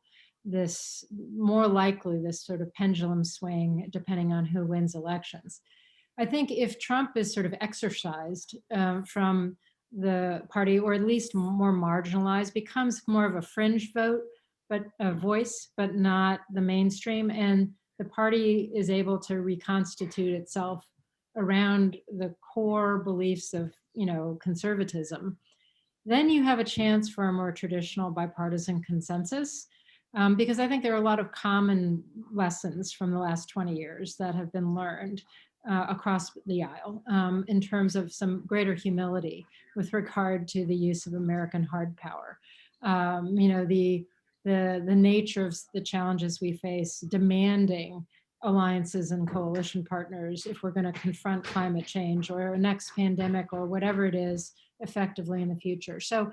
this, more likely, this sort of pendulum swing depending on who wins elections. I think if Trump is sort of exorcised from the party, or at least more marginalized, becomes more of a fringe vote, but a voice, but not the mainstream, and the party is able to reconstitute itself around the core beliefs of, conservatism, then you have a chance for a more traditional bipartisan consensus. Because I think there are a lot of common lessons from the last 20 years that have been learned across the aisle in terms of some greater humility with regard to the use of American hard power. The nature of the challenges we face, demanding alliances and coalition partners if we're going to confront climate change or a next pandemic or whatever it is effectively in the future. So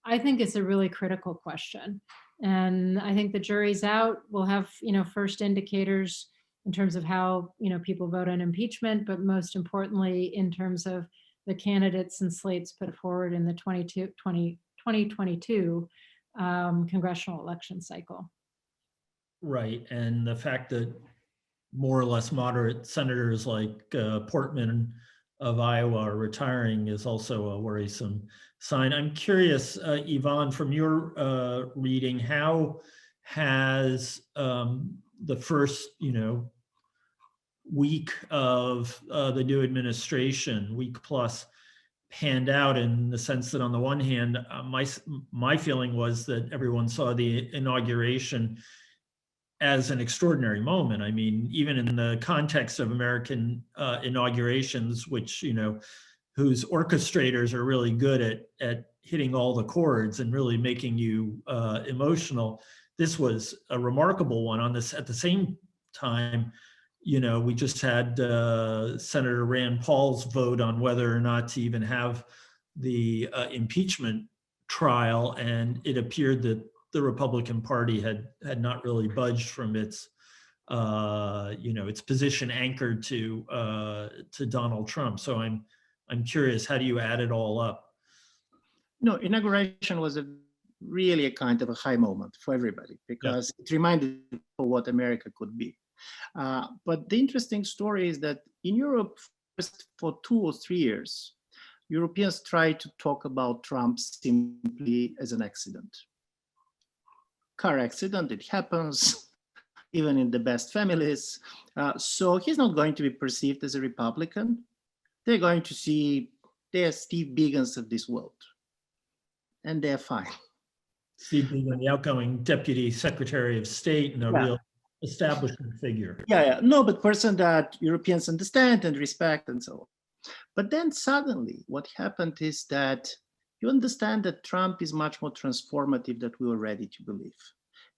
I think it's a really critical question. And I think the jury's out. We'll have, first indicators in terms of how, people vote on impeachment, but most importantly, in terms of the candidates and slates put forward in the 2022 congressional election cycle. Right, and the fact that more or less moderate senators like Portman of Iowa are retiring is also a worrisome sign. I'm curious, Yvonne, from your reading, how has the first, week of the new administration, week plus, panned out, in the sense that on the one hand, my feeling was that everyone saw the inauguration as an extraordinary moment. I mean, even in the context of American inaugurations, which, whose orchestrators are really good at hitting all the chords and really making you emotional, this was a remarkable one. On this, at the same time, we just had Senator Rand Paul's vote on whether or not to even have the impeachment trial, and it appeared that the Republican Party had not really budged from its its position anchored to Donald Trump. So I'm curious, how do you add it all up? No, inauguration was really a kind of a high moment for everybody, because it reminded people what America could be. But the interesting story is that in Europe, first for 2 or 3 years, Europeans tried to talk about Trump simply as an accident. Car accident, it happens, even in the best families. So he's not going to be perceived as a Republican. They're going to see they're Steve Biggins of this world, and they're fine. Steve Biegun, the outgoing Deputy Secretary of State and a real establishment figure. No, but person that Europeans understand and respect and so on. But then suddenly what happened is that you understand that Trump is much more transformative than we were ready to believe.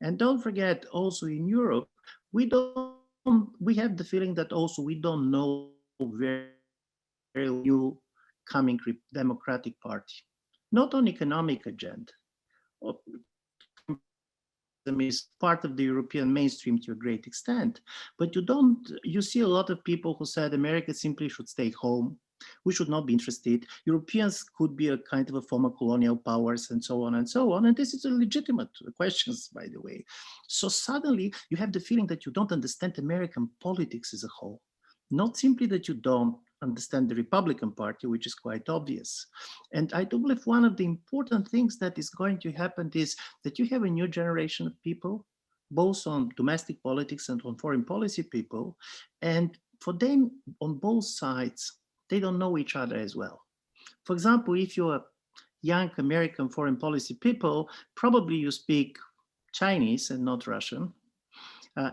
And don't forget, also in Europe, we have the feeling that also we don't know very new coming Democratic Party, not on economic agenda. Is part of the European mainstream to a great extent, but you see a lot of people who said America simply should stay home. We should not be interested. Europeans could be a kind of a former colonial powers and so on and so on. And this is a legitimate questions, by the way. So suddenly you have the feeling that you don't understand American politics as a whole. Not simply that you don't understand the Republican Party, which is quite obvious. And I do believe one of the important things that is going to happen is that you have a new generation of people, both on domestic politics and on foreign policy people. And for them, on both sides, they don't know each other as well. For example, if you're a young American foreign policy people, probably you speak Chinese and not Russian.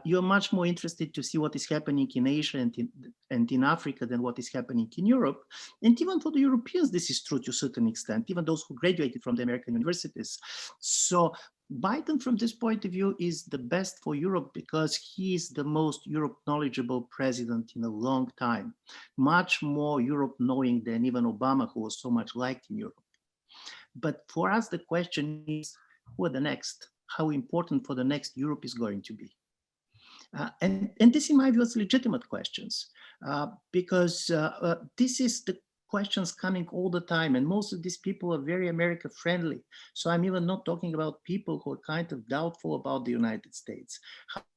You're much more interested to see what is happening in Asia and in Africa than what is happening in Europe. And even for the Europeans, this is true to a certain extent, even those who graduated from the American universities. So Biden, from this point of view, is the best for Europe because he is the most Europe knowledgeable president in a long time, much more Europe knowing than even Obama, who was so much liked in Europe. But for us, the question is, who are the next? How important for the next Europe is going to be? And this, in my view, is legitimate questions because this is the questions coming all the time, and most of these people are very America friendly. So I'm even not talking about people who are kind of doubtful about the United States.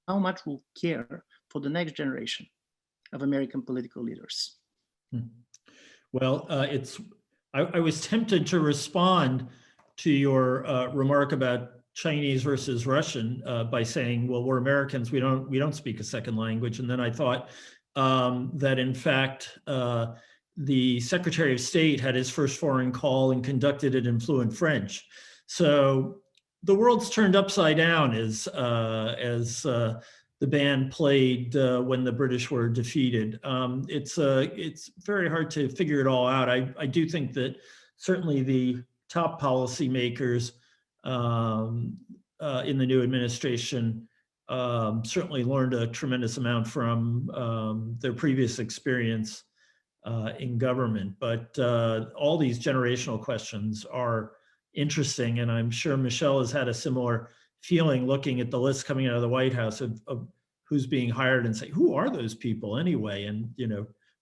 How much will care for the next generation of American political leaders? Well, I was tempted to respond to your remark about Chinese versus Russian by saying, well, we're Americans, we don't speak a second language. And then I thought that in fact, the Secretary of State had his first foreign call and conducted it in fluent French. So the world's turned upside down as the band played when the British were defeated. It's very hard to figure it all out. I do think that certainly the top policymakers in the new administration certainly learned a tremendous amount from their previous experience in government. But all these generational questions are interesting, and I'm sure Michèle has had a similar feeling looking at the list coming out of the White House of who's being hired and say, who are those people anyway? And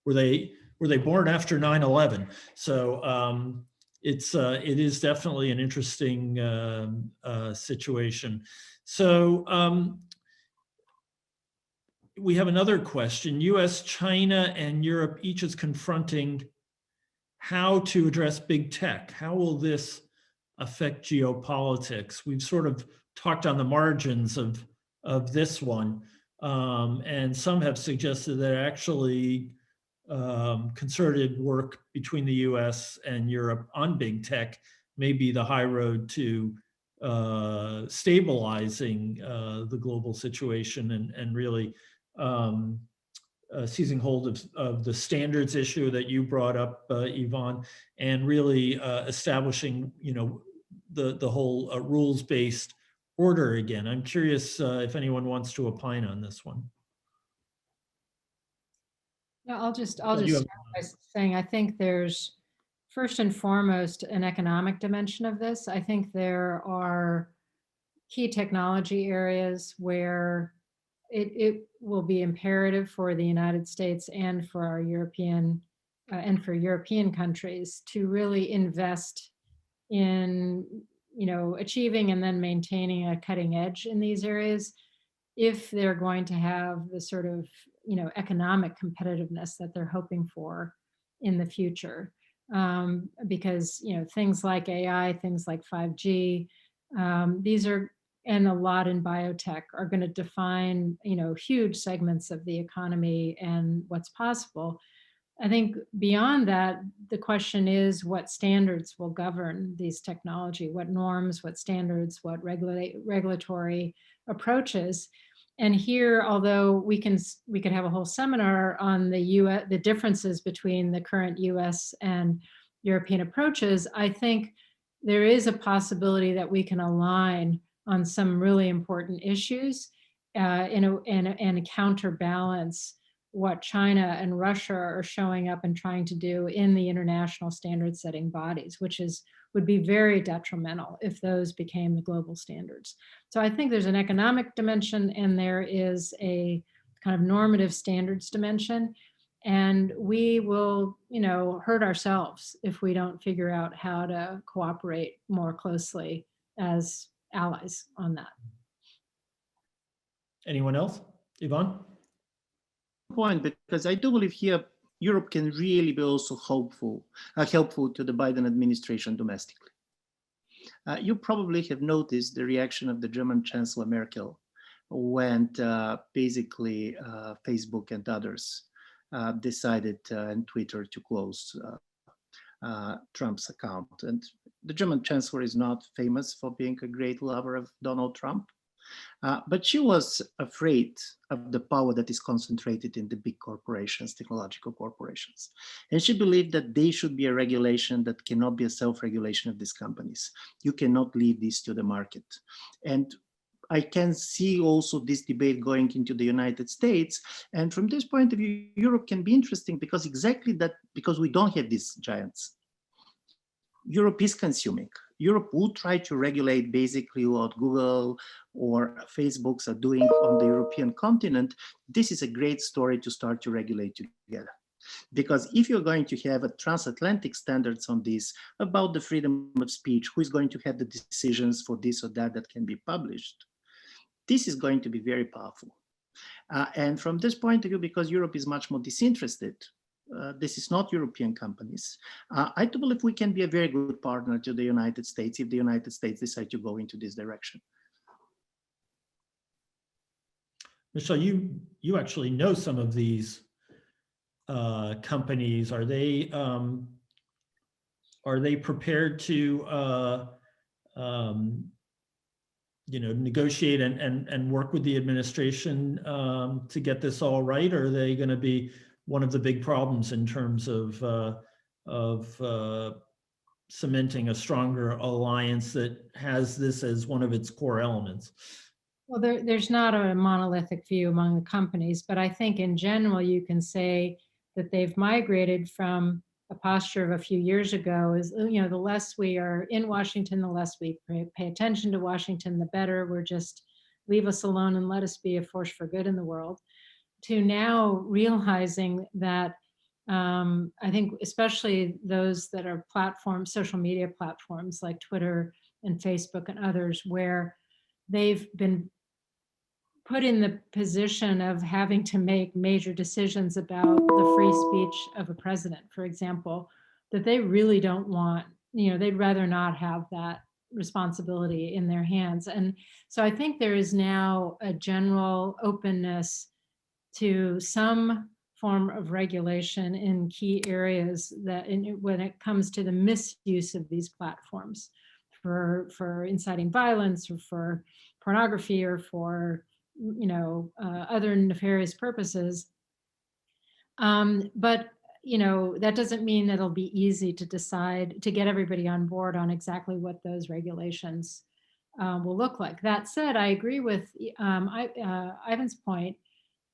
were were they born after 9/11? So it is definitely an interesting situation. So we have another question. US, China, and Europe each is confronting how to address big tech. How will this affect geopolitics? We've sort of talked on the margins of this one. And some have suggested that actually concerted work between the US and Europe on big tech may be the high road to stabilizing the global situation and really seizing hold of the standards issue that you brought up, Yvonne, and really establishing, the whole rules-based order again. I'm curious if anyone wants to opine on this one. Yeah, I'll just you start by saying I think there's first and foremost an economic dimension of this. I think there are key technology areas where it will be imperative for the United States and for our European countries to really invest in achieving and then maintaining a cutting edge in these areas if they're going to have the sort of economic competitiveness that they're hoping for in the future. Because things like AI, things like 5G, these are, and a lot in biotech, are going to define huge segments of the economy and what's possible. I think beyond that, the question is what standards will govern these technology, what norms, what standards, what regulatory approaches. And here, although we could have a whole seminar on the differences between the current US and European approaches, I think there is a possibility that we can align on some really important issues and counterbalance what China and Russia are showing up and trying to do in the international standard setting bodies, which would be very detrimental if those became the global standards. So I think there's an economic dimension and there is a kind of normative standards dimension. And we will, hurt ourselves if we don't figure out how to cooperate more closely as allies on that. Anyone else? Yvonne? Point, because I do believe here Europe can really be also helpful to the Biden administration domestically. You probably have noticed the reaction of the German Chancellor Merkel when basically Facebook and others decided and Twitter to close Trump's account. And the German Chancellor is not famous for being a great lover of Donald Trump. But she was afraid of the power that is concentrated in the big corporations, technological corporations. And she believed that they should be a regulation that cannot be a self-regulation of these companies. You cannot leave this to the market. And I can see also this debate going into the United States. And from this point of view, Europe can be interesting because exactly that, because we don't have these giants. Europe is consuming. Europe would try to regulate basically what Google or Facebooks are doing on the European continent. This is a great story to start to regulate together. Because if you're going to have a transatlantic standards on this about the freedom of speech, who is going to have the decisions for this or that can be published, this is going to be very powerful. And from this point of view, because Europe is much more disinterested, this is not European companies. I do believe we can be a very good partner to the United States if the United States decide to go into this direction. Michèle, you actually know some of these companies. Are they prepared to negotiate and work with the administration to get this all right? Or are they going to be one of the big problems in terms of cementing a stronger alliance that has this as one of its core elements? Well, there's not a monolithic view among the companies, but I think in general, you can say that they've migrated from a posture of a few years ago is, the less we are in Washington, the less we pay attention to Washington, the better. We're just leave us alone and let us be a force for good in the world, to now realizing that I think especially those that are platforms, social media platforms like Twitter and Facebook and others, where they've been put in the position of having to make major decisions about the free speech of a president, for example, that they really don't want, they'd rather not have that responsibility in their hands. And so I think there is now a general openness to some form of regulation in key areas that when it comes to the misuse of these platforms for inciting violence or for pornography or for other nefarious purposes. But that doesn't mean that it'll be easy to decide to get everybody on board on exactly what those regulations will look like. That said, I agree with Ivan's point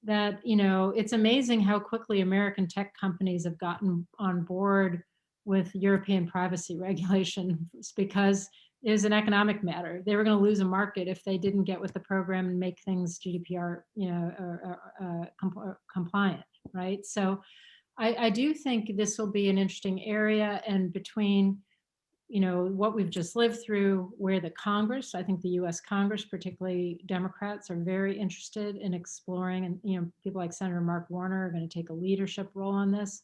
that it's amazing how quickly American tech companies have gotten on board with European privacy regulations, because it is an economic matter. They were going to lose a market if they didn't get with the program and make things GDPR compliant, right? So I do think this will be an interesting area, and between what we've just lived through, where the Congress, I think the US Congress, particularly Democrats, are very interested in exploring, and people like Senator Mark Warner are going to take a leadership role on this,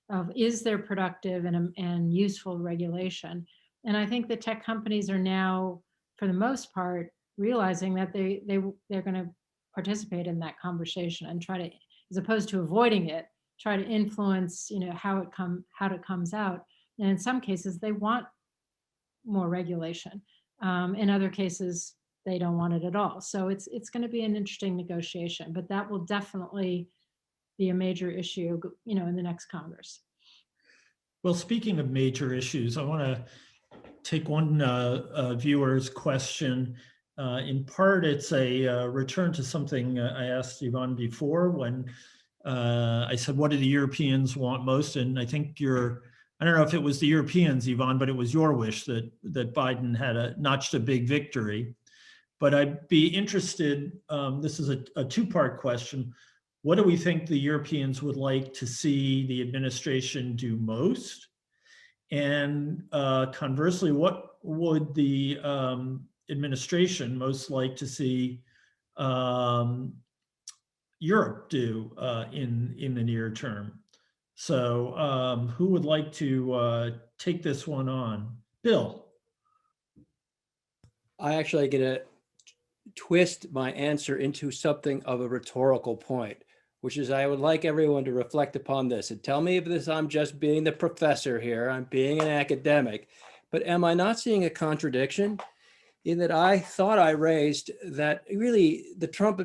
of is there productive and useful regulation. And I think the tech companies are now, for the most part, realizing that they're going to participate in that conversation and try to, as opposed to avoiding it, try to influence how it comes out. And in some cases they want more regulation. In other cases, they don't want it at all. So it's going to be an interesting negotiation, but that will definitely be a major issue, in the next Congress. Well, speaking of major issues, I want to take one viewer's question. In part, it's a return to something I asked Yvonne before when I said, what do the Europeans want most? And I think I don't know if it was the Europeans, Yvonne, but it was your wish that Biden had notched a big victory. But I'd be interested, this is a two-part question. What do we think the Europeans would like to see the administration do most? And conversely, what would the administration most like to see Europe do in the near term? So who would like to take this one on? Bill. I actually get to twist my answer into something of a rhetorical point, which is I would like everyone to reflect upon this and tell me if I'm just being the professor here, I'm being an academic, but am I not seeing a contradiction in that I thought I raised that really the Trump,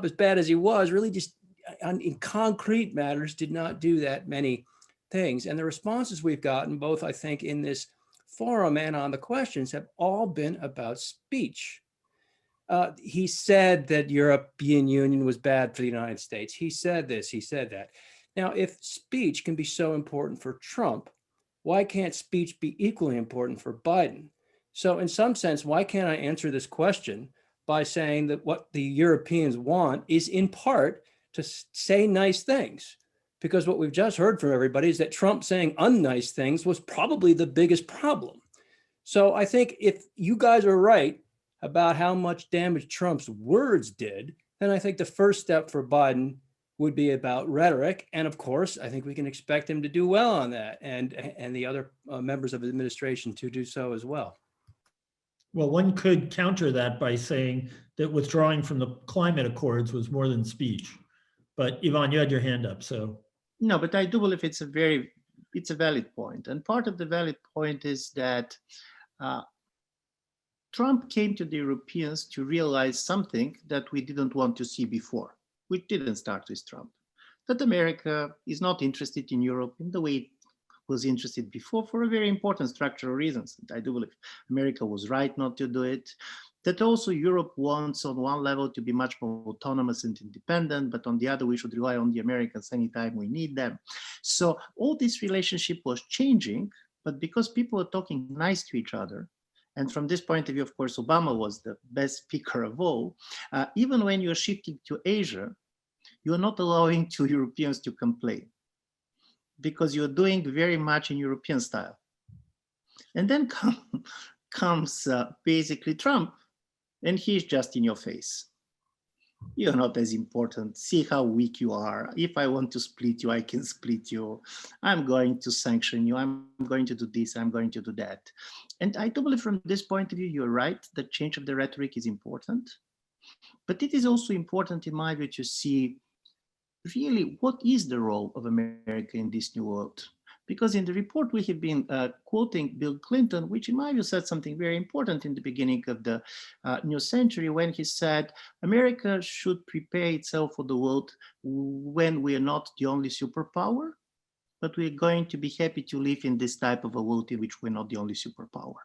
as bad as he was, really just in concrete matters did not do that many things. And the responses we've gotten, both I think in this forum and on the questions, have all been about speech. He said that European Union was bad for the United States. He said this, he said that. Now, if speech can be so important for Trump, why can't speech be equally important for Biden? So in some sense, why can't I answer this question by saying that what the Europeans want is in part to say nice things? Because what we've just heard from everybody is that Trump saying unnice things was probably the biggest problem. So I think if you guys are right about how much damage Trump's words did, then I think the first step for Biden would be about rhetoric. And of course, I think we can expect him to do well on that, and the other members of the administration to do so as well. Well, one could counter that by saying that withdrawing from the climate accords was more than speech. But Yvonne, you had your hand up, so. No, but I do believe it's a valid point. And part of the valid point is that Trump came to the Europeans to realize something that we didn't want to see before, which didn't start with Trump, that America is not interested in Europe in the way it was interested before for a very important structural reasons. I do believe America was right not to do it. That also Europe wants on one level to be much more autonomous and independent, but on the other, we should rely on the Americans anytime we need them. So all this relationship was changing, but because people are talking nice to each other, and from this point of view, of course, Obama was the best speaker of all, even when you're shifting to Asia, you're not allowing to Europeans to complain. because you're doing very much in European style. And then comes basically Trump, and he's just in your face. You're not as important. See how weak you are. If I want to split you, I can split you. I'm going to sanction you. I'm going to do this. I'm going to do that. And I do believe from this point of view, you're right, that change of the rhetoric is important. But it is also important, in my view, to see really what is the role of America in this new world. Because in the report, we have been quoting Bill Clinton, which in my view said something very important in the beginning of the new century, when he said, America should prepare itself for the world when we are not the only superpower, but we're going to be happy to live in this type of a world in which we're not the only superpower.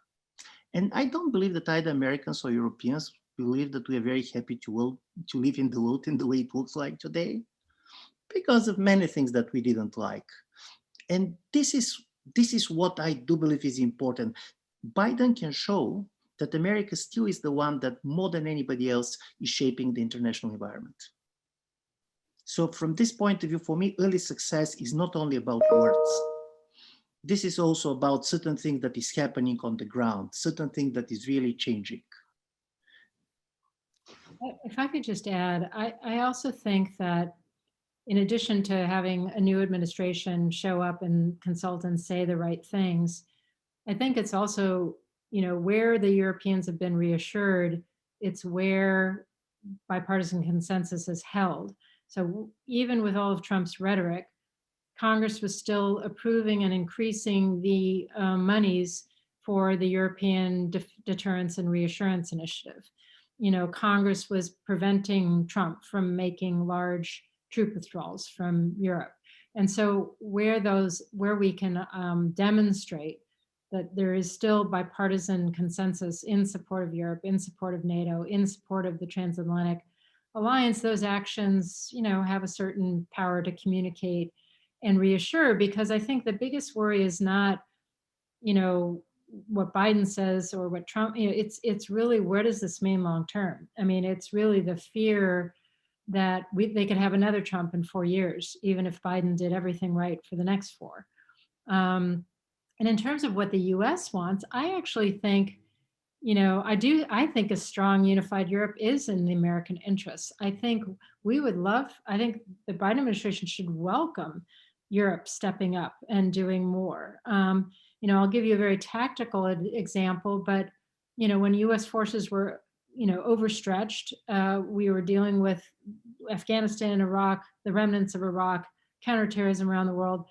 And I don't believe that either Americans or Europeans believe that we are very happy to live in the world in the way it looks like today, because of many things that we didn't like. And this is what I do believe is important. Biden can show that America still is the one that more than anybody else is shaping the international environment. So from this point of view, for me, early success is not only about words. This is also about certain things that is happening on the ground, certain things that is really changing. If I could just add, I also think that in addition to having a new administration show up and consult and say the right things, I think it's also, where the Europeans have been reassured, it's where bipartisan consensus is held. So even with all of Trump's rhetoric, Congress was still approving and increasing the monies for the European Deterrence and Reassurance Initiative. Congress was preventing Trump from making large troop withdrawals from Europe. And so where we can demonstrate that there is still bipartisan consensus in support of Europe, in support of NATO, in support of the transatlantic alliance, those actions, have a certain power to communicate and reassure, because I think the biggest worry is not, what Biden says or what Trump, it's really, where does this mean long term? I mean, it's really the fear that they could have another Trump in 4 years, even if Biden did everything right for the next 4. And in terms of what the US wants, I actually think, I think a strong unified Europe is in the American interest. I think I think the Biden administration should welcome Europe stepping up and doing more. I'll give you a very tactical example, but, when US forces were overstretched. We were dealing with Afghanistan and Iraq, the remnants of Iraq, counterterrorism around the world.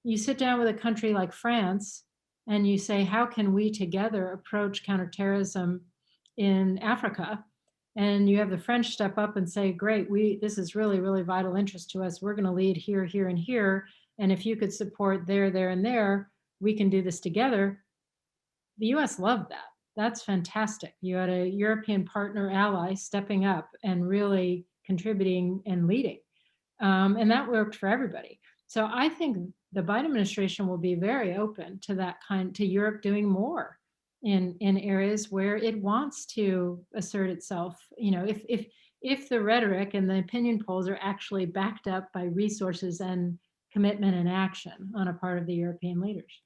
You sit down with a country like France and you say, how can we together approach counterterrorism in Africa? And you have the French step up and say, great, this is really, really vital interest to us. We're going to lead here, here, and here. And if you could support there, there, and there, we can do this together. The US loved that. That's fantastic. You had a European partner ally stepping up and really contributing and leading. And that worked for everybody. So I think the Biden administration will be very open to to Europe doing more in areas where it wants to assert itself. If the rhetoric and the opinion polls are actually backed up by resources and commitment and action on a part of the European leaders.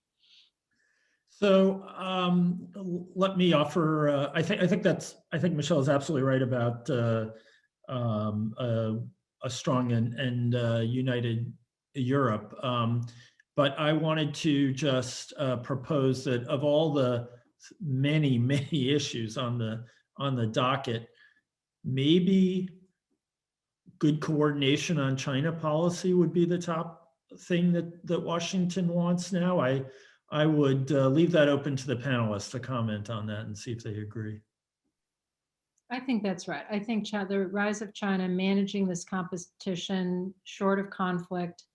So let me offer. I think Michèle is absolutely right about a strong and united Europe. But I wanted to just propose that of all the many issues on the docket, maybe good coordination on China policy would be the top thing that Washington wants now. I would leave that open to the panelists to comment on that and see if they agree. I think that's right. I think the rise of China, managing this competition short of conflict,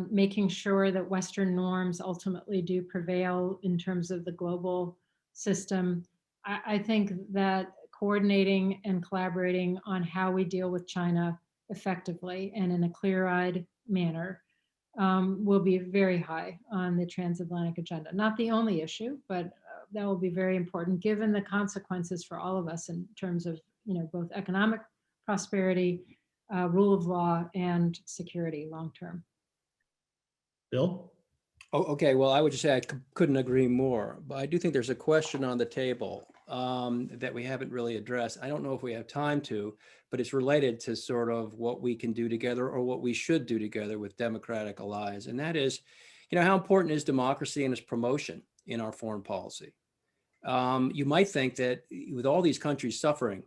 making sure that Western norms ultimately do prevail in terms of the global system. I think that coordinating and collaborating on how we deal with China effectively and in a clear-eyed manner will be very high on the transatlantic agenda. Not the only issue, but that will be very important given the consequences for all of us in terms of both economic prosperity, rule of law, and security long term. Bill? Oh, okay. Well, I would just say I couldn't agree more, but I do think there's a question on the table that we haven't really addressed. I don't know if we have time to, but it's related to sort of what we can do together or what we should do together with democratic allies. And that is, how important is democracy and its promotion in our foreign policy? You might think that with all these countries suffering,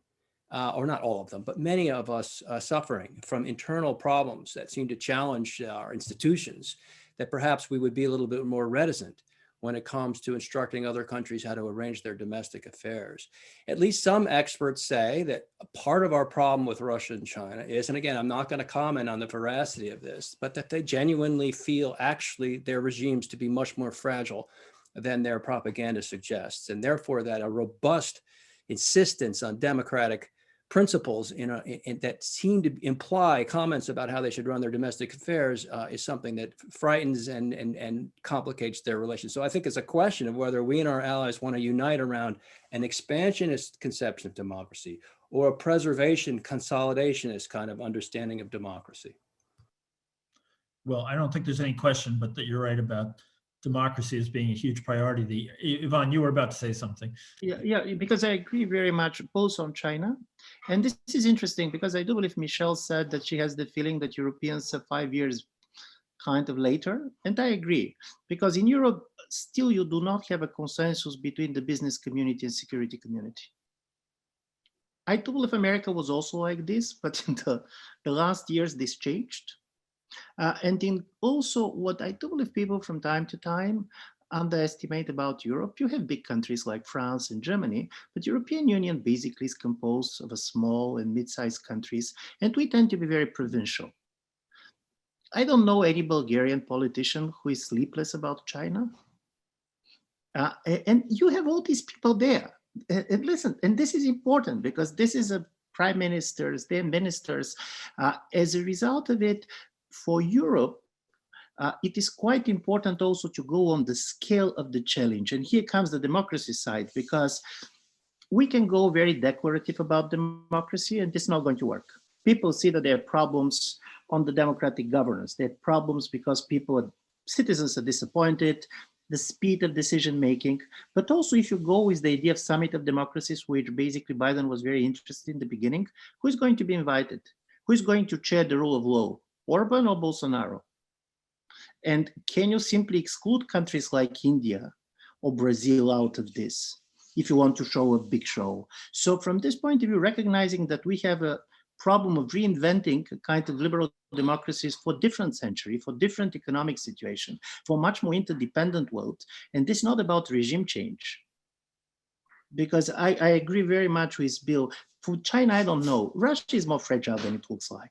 or not all of them, but many of us suffering from internal problems that seem to challenge our institutions, that perhaps we would be a little bit more reticent when it comes to instructing other countries how to arrange their domestic affairs. At least some experts say that a part of our problem with Russia and China is, and again, I'm not going to comment on the veracity of this, but that they genuinely feel actually their regimes to be much more fragile than their propaganda suggests. And therefore that a robust insistence on democratic principles that seem to imply comments about how they should run their domestic affairs is something that frightens and complicates their relations. So I think it's a question of whether we and our allies want to unite around an expansionist conception of democracy or a preservation, consolidationist kind of understanding of democracy. Well, I don't think there's any question, but that you're right about democracy as being a huge priority. Yvonne, you were about to say something. Yeah, because I agree very much both on China. And this is interesting because I do believe Michèle said that she has the feeling that Europeans are 5 years kind of later. And I agree, because in Europe, still you do not have a consensus between the business community and security community. I do believe America was also like this, but in the last years, this changed. And in also what I do believe people from time to time underestimate about Europe, you have big countries like France and Germany, but European Union basically is composed of a small and mid-sized countries, and we tend to be very provincial. I don't know any Bulgarian politician who is sleepless about China. And you have all these people there. And listen, and this is important because this is a prime ministers, their ministers. As a result of it, for Europe, it is quite important also to go on the scale of the challenge. And here comes the democracy side, because we can go very declarative about democracy and it's not going to work. People see that there are problems on the democratic governance. There are problems because citizens are disappointed, the speed of decision making, but also if you go with the idea of summit of democracies, which basically Biden was very interested in the beginning, who is going to be invited? Who is going to chair the rule of law? Orban or Bolsonaro? And can you simply exclude countries like India or Brazil out of this if you want to show a big show? So from this point of view, recognizing that we have a problem of reinventing a kind of liberal democracies for different century, for different economic situation, for much more interdependent world. And this is not about regime change. Because I agree very much with Bill. For China, I don't know. Russia is more fragile than it looks like.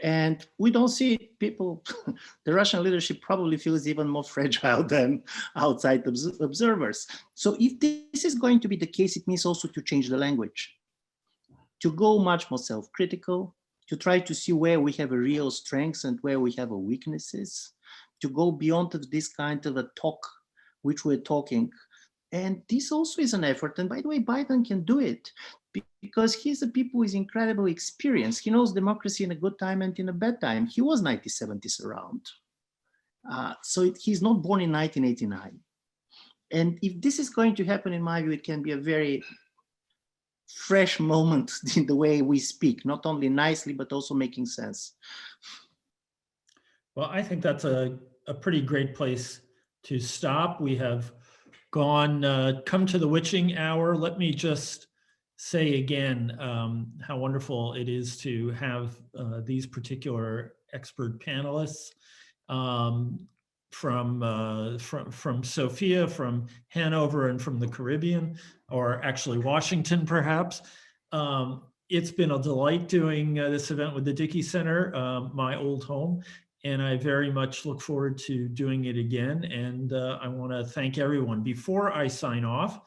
And we don't see people, the Russian leadership probably feels even more fragile than outside observers. So if this is going to be the case, it means also to change the language, to go much more self-critical, to try to see where we have a real strengths and where we have a weaknesses, to go beyond of this kind of a talk, which we're talking. And this also is an effort. And by the way, Biden can do it because he's a people with incredible experience. He knows democracy in a good time and in a bad time. He was 1970s around. So he's not born in 1989. And if this is going to happen, in my view, it can be a very fresh moment in the way we speak, not only nicely, but also making sense. Well, I think that's a pretty great place to stop. We have come to the witching hour. Let me just say again how wonderful it is to have these particular expert panelists from Sofia, from Hanover, and from the Caribbean, or actually Washington, perhaps. It's been a delight doing this event with the Dickey Center, my old home, and I very much look forward to doing it again. And I want to thank everyone. Before I sign off,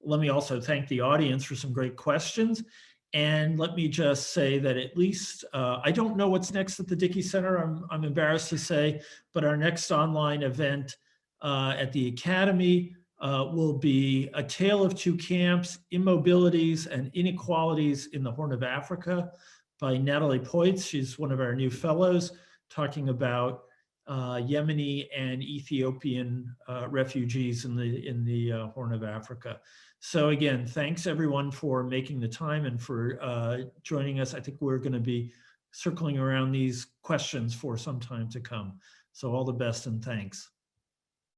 let me also thank the audience for some great questions. And let me just say that at least, I don't know what's next at the Dickey Center, I'm embarrassed to say, but our next online event at the Academy will be A Tale of Two Camps, Immobilities and Inequalities in the Horn of Africa by Natalie Poitz. She's one of our new fellows, talking about Yemeni and Ethiopian refugees in the Horn of Africa. So again, thanks everyone for making the time and for joining us. I think we're going to be circling around these questions for some time to come. So all the best and thanks.